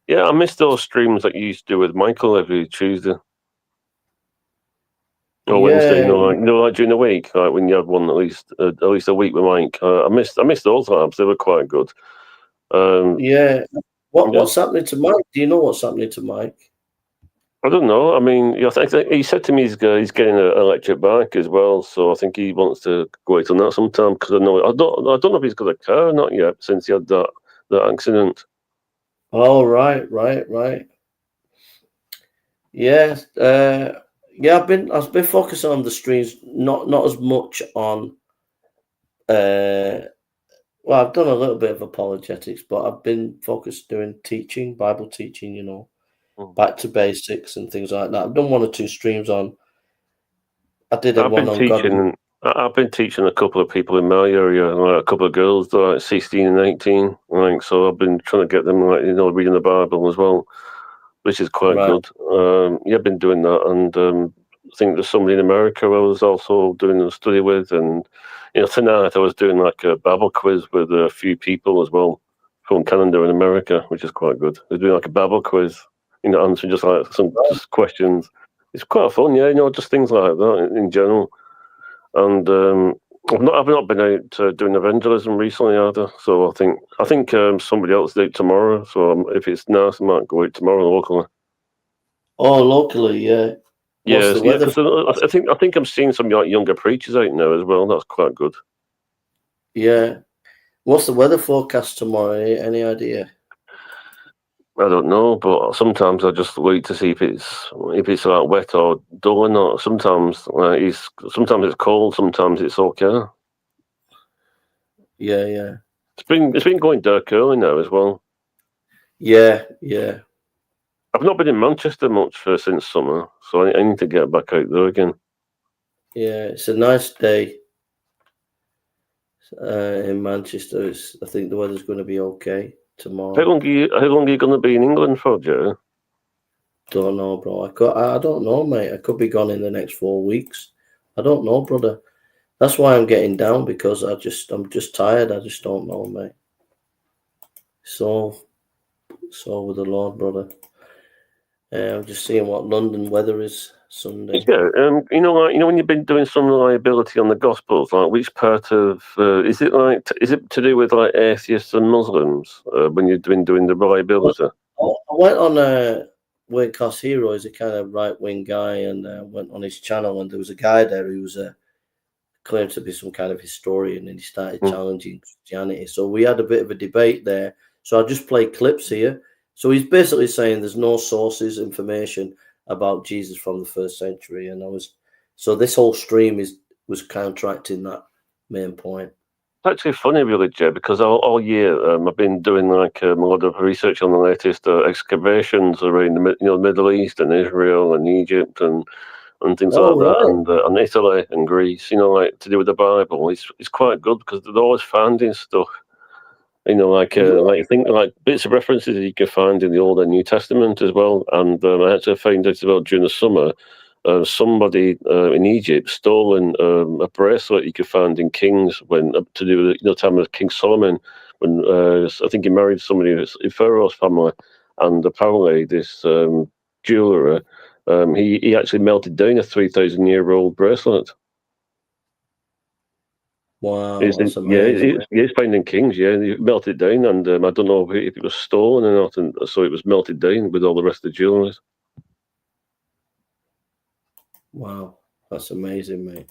Yeah, I miss those streams that you used to do with Michael every Tuesday or Wednesday. You know, like during the week, like when you had one at least a week with Mike. I missed those times. They were quite good. What's happening to Mike? Do you know what's happening to Mike? I don't know. I mean, I think he said to me he's getting an electric bike as well. So I think he wants to go out on that sometime, because I don't know if he's got a car or not yet since he had that accident. Oh, right. Yes. I've been focusing on the streams, not as much on. Well, I've done a little bit of apologetics, but I've been focused doing teaching, Bible teaching, you know, back to basics and things like that. I've done 1 or 2 streams on. I did one on God. I've been teaching a couple of people in my area, like a couple of girls, like 16 and 18. Like, so I've been trying to get them, like, you know, reading the Bible as well, which is quite good. I've been doing that, and I think there's somebody in America I was also doing a study with, and you know, tonight I was doing like a Bible quiz with a few people as well from Canada and America, which is quite good. They're doing like a Bible quiz, you know, answering just like just questions. It's quite fun, yeah, you know, just things like that in general. And I've not been out doing evangelism recently either. So I think somebody else did tomorrow. So if it's nice, I might go out tomorrow locally. Oh, locally, yeah. Yes, because I think I'm seeing some like younger preachers out now as well. That's quite good. Yeah. What's the weather forecast tomorrow? Any idea? I don't know, but sometimes I just wait to see if it's like wet or dull or not. Sometimes it's cold, sometimes it's okay. Yeah. It's been going dark early now as well. Yeah. I've not been in Manchester much since summer, so I need to get back out there again. Yeah, it's a nice day in Manchester. I think the weather's going to be okay tomorrow. How long are you going to be in England for, Joe? Don't know, bro. I don't know, mate. I could be gone in the next 4 weeks. I don't know, brother. That's why I'm getting down, because I'm just tired. I just don't know, mate. So with the Lord, brother. I'm just seeing what London weather is Sunday. Yeah, you know, like, you know, when you've been doing some reliability on the Gospels, like which part of is it like? Is it to do with like atheists and Muslims when you've been doing the reliability? I went on Waycross Hero. He's a kind of right wing guy, and went on his channel, and there was a guy there who was claimed to be some kind of historian, and he started challenging Christianity. So we had a bit of a debate there. So I just played clips here. So he's basically saying there's no sources, information about Jesus from the first century, and so this whole stream was counteracting that main point. It's actually funny, really, Jay, because all year I've been doing like a lot of research on the latest excavations around the Middle East and Israel and Egypt and things like that, and Italy and Greece. You know, like to do with the Bible. It's quite good because they're always finding stuff. You know, like think like bits of references that you can find in the Old and New Testament as well. And I actually found out about during the summer, somebody in Egypt stolen a bracelet you could find in Kings when to do with the time of King Solomon, when I think he married somebody in Pharaoh's family, and apparently this jeweler he actually melted down a 3,000-year-old bracelet. Wow, that's amazing. It's found in Kings, he melted it down, and I don't know if it was stolen or not, and so it was melted down with all the rest of the jewellery. Wow, that's amazing, mate.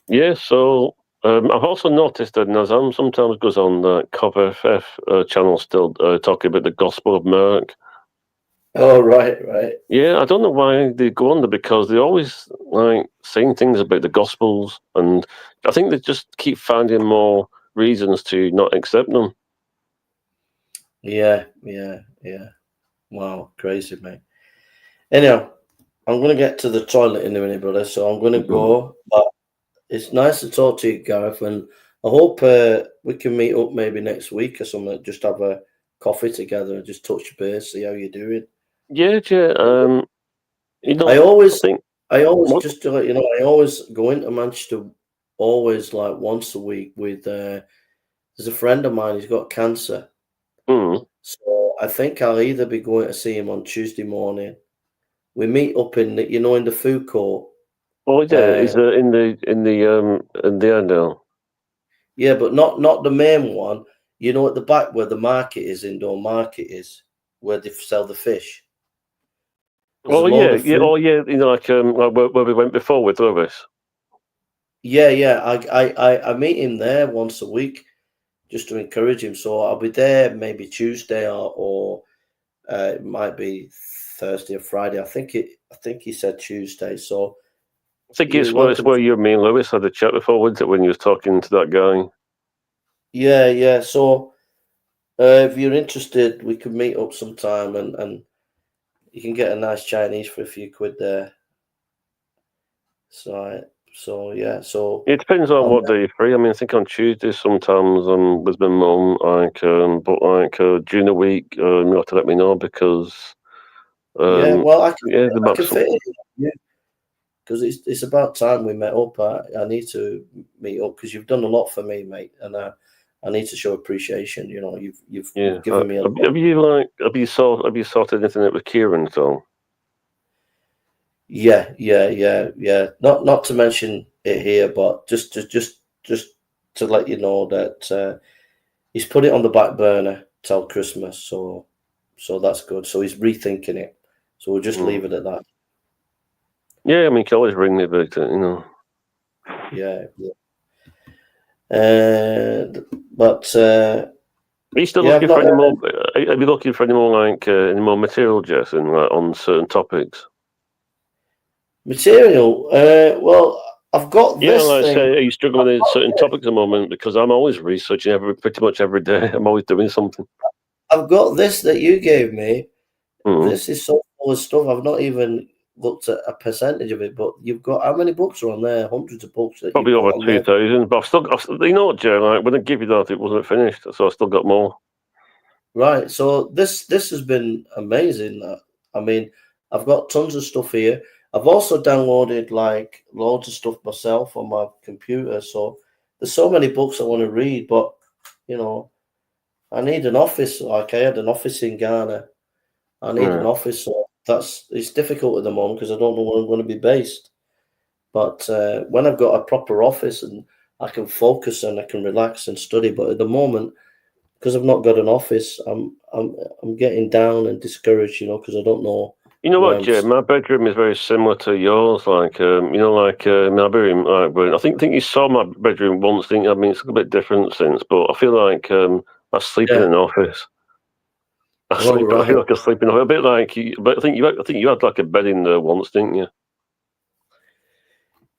Yeah, so I've also noticed that Nazam sometimes goes on the profess channel still talking about the Gospel of Mark. Oh, right. Yeah, I don't know why they go on there, because they're always like saying things about the Gospels, and I think they just keep finding more reasons to not accept them. Yeah. Wow, crazy, mate. Anyhow, I'm going to get to the toilet in a minute, brother, so I'm going to go. But it's nice to talk to you, Gareth, and I hope we can meet up maybe next week or something, just have a coffee together and just touch base, see how you're doing. Yeah. You know, I always what? just to let you know, I always go into Manchester always like once a week with there's a friend of mine, he's got cancer. So I think I'll either be going to see him on Tuesday morning. We meet up in the food court. Oh yeah, is it in the end now? Yeah, but not the main one. You know, at the back where the market is, indoor market is, where they sell the fish. Oh yeah. You know, like where we went before with Lewis. Yeah. I meet him there once a week, just to encourage him. So I'll be there maybe Tuesday or it might be Thursday or Friday. I think he said Tuesday. So I think it's where you and me and Lewis had a chat before, wasn't it, when you was talking to that guy? Yeah. So if you're interested, we could meet up sometime and you can get a nice Chinese for a few quid there. So yeah. So it depends on what day you're free. I mean, I think on Tuesdays sometimes I'm with my mum, but during the week you have to let me know, because yeah. Well, I can fit it. Yeah. Because it's about time we met up. I need to meet up because you've done a lot for me, mate, and I need to show appreciation. You know, you've given me a lot. Have you sorted anything out with Kieran at all? Yeah. Not to mention it here, but just to let you know that he's put it on the back burner till Christmas. So that's good. So he's rethinking it. So we'll just leave it at that. Yeah, I mean, you can always ring me about it, you know. Yeah. But are you still looking for any more? Are you looking for any more any more material, Jason, on certain topics? Material? Well, I've got this thing. Say, are you struggling with certain topics at the moment? Because I'm always researching pretty much every day. I'm always doing something. I've got this that you gave me. This is so full of stuff. I've not even looked at a percentage of it, but you've got how many books are on there? Hundreds of books. That Probably you've over got on there. 2,000. But I've still, you know what, Jay? Like when I give you that, it wasn't finished, so I still got more. Right. So this has been amazing. I mean, I've got tons of stuff here. I've also downloaded like loads of stuff myself on my computer. So there's so many books I want to read, but you know, I need an office. Like I had an office in Ghana. I need an office. So it's difficult at the moment because I don't know where I'm going to be based. But when I've got a proper office and I can focus and I can relax and study, but at the moment, because I've not got an office, I'm getting down and discouraged, you know, because I don't know. You know what, Jay? My bedroom is very similar to yours. Like, you know, like my bedroom. Like, I think you saw my bedroom once. Didn't you? I mean, it's a bit different since, but I feel like I sleep in an office. I feel like I sleep in a bit like you. But I think you had like a bed in there once, didn't you?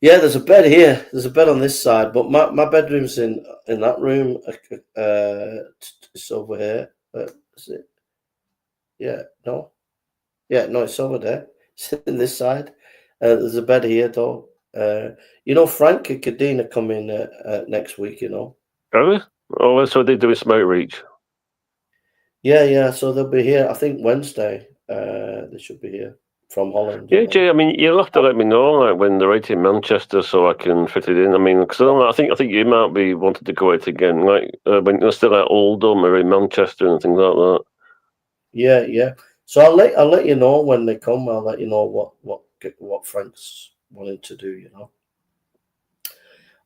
Yeah, there's a bed here. There's a bed on this side, but my bedroom's in that room. It's over here. Is it? Yeah, no. Yeah, no, it's over there. It's in this side. There's a bed here, though. You know, Frank and Kadena come in next week, you know. Are they? Oh, so they're doing some outreach. Yeah. So they'll be here, I think, Wednesday. They should be here from Holland. Yeah, Jay. I mean, you'll have to let me know like when they're out in Manchester so I can fit it in. I mean, because I think you might be wanting to go out again, like when you're still at Oldham or in Manchester and things like that. Yeah. So I'll let you know when they come. I'll let you know what Frank's wanting to do. You know.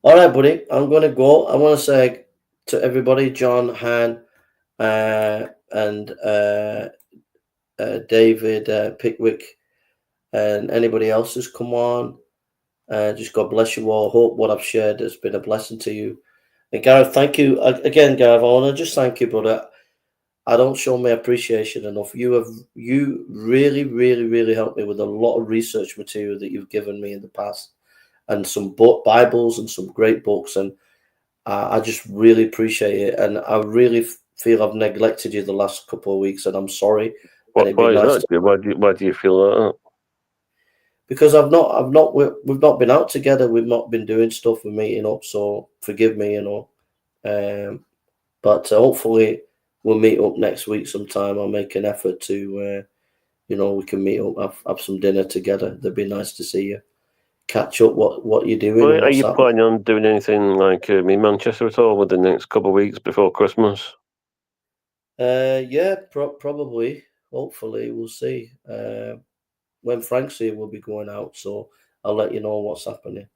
All right, buddy. I'm gonna go. I want to say to everybody, John, Han, and David Pickwick, and anybody else who's come on. Just God bless you all. Hope what I've shared has been a blessing to you. And Gareth, thank you again, Gareth. I want to just thank you, brother. I don't show my appreciation enough. You really, really, really helped me with a lot of research material that you've given me in the past, and some Bibles and some great books, and I just really appreciate it. And I really feel I've neglected you the last couple of weeks, and I'm sorry. Why is that? Why do you feel that? Because we've not been out together. We've not been doing stuff. We're meeting up. So forgive me, you know. But hopefully we'll meet up next week sometime. I'll make an effort to, you know, we can meet up, have some dinner together. That'd be nice to see you. Catch up what you're doing. Well, are you planning on doing anything like in Manchester at all within the next couple of weeks before Christmas? Yeah, probably. Hopefully, we'll see. When Frank's here, we'll be going out, so I'll let you know what's happening.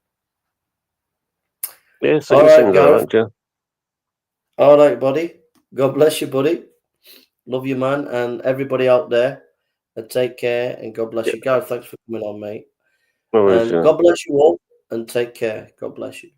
Yeah, all right, Gareth. Yeah. All right, buddy. God bless you, buddy. Love you, man, and everybody out there. And take care, and God bless you. Gareth, thanks for coming on, mate. No worries, and God bless you all, and take care. God bless you.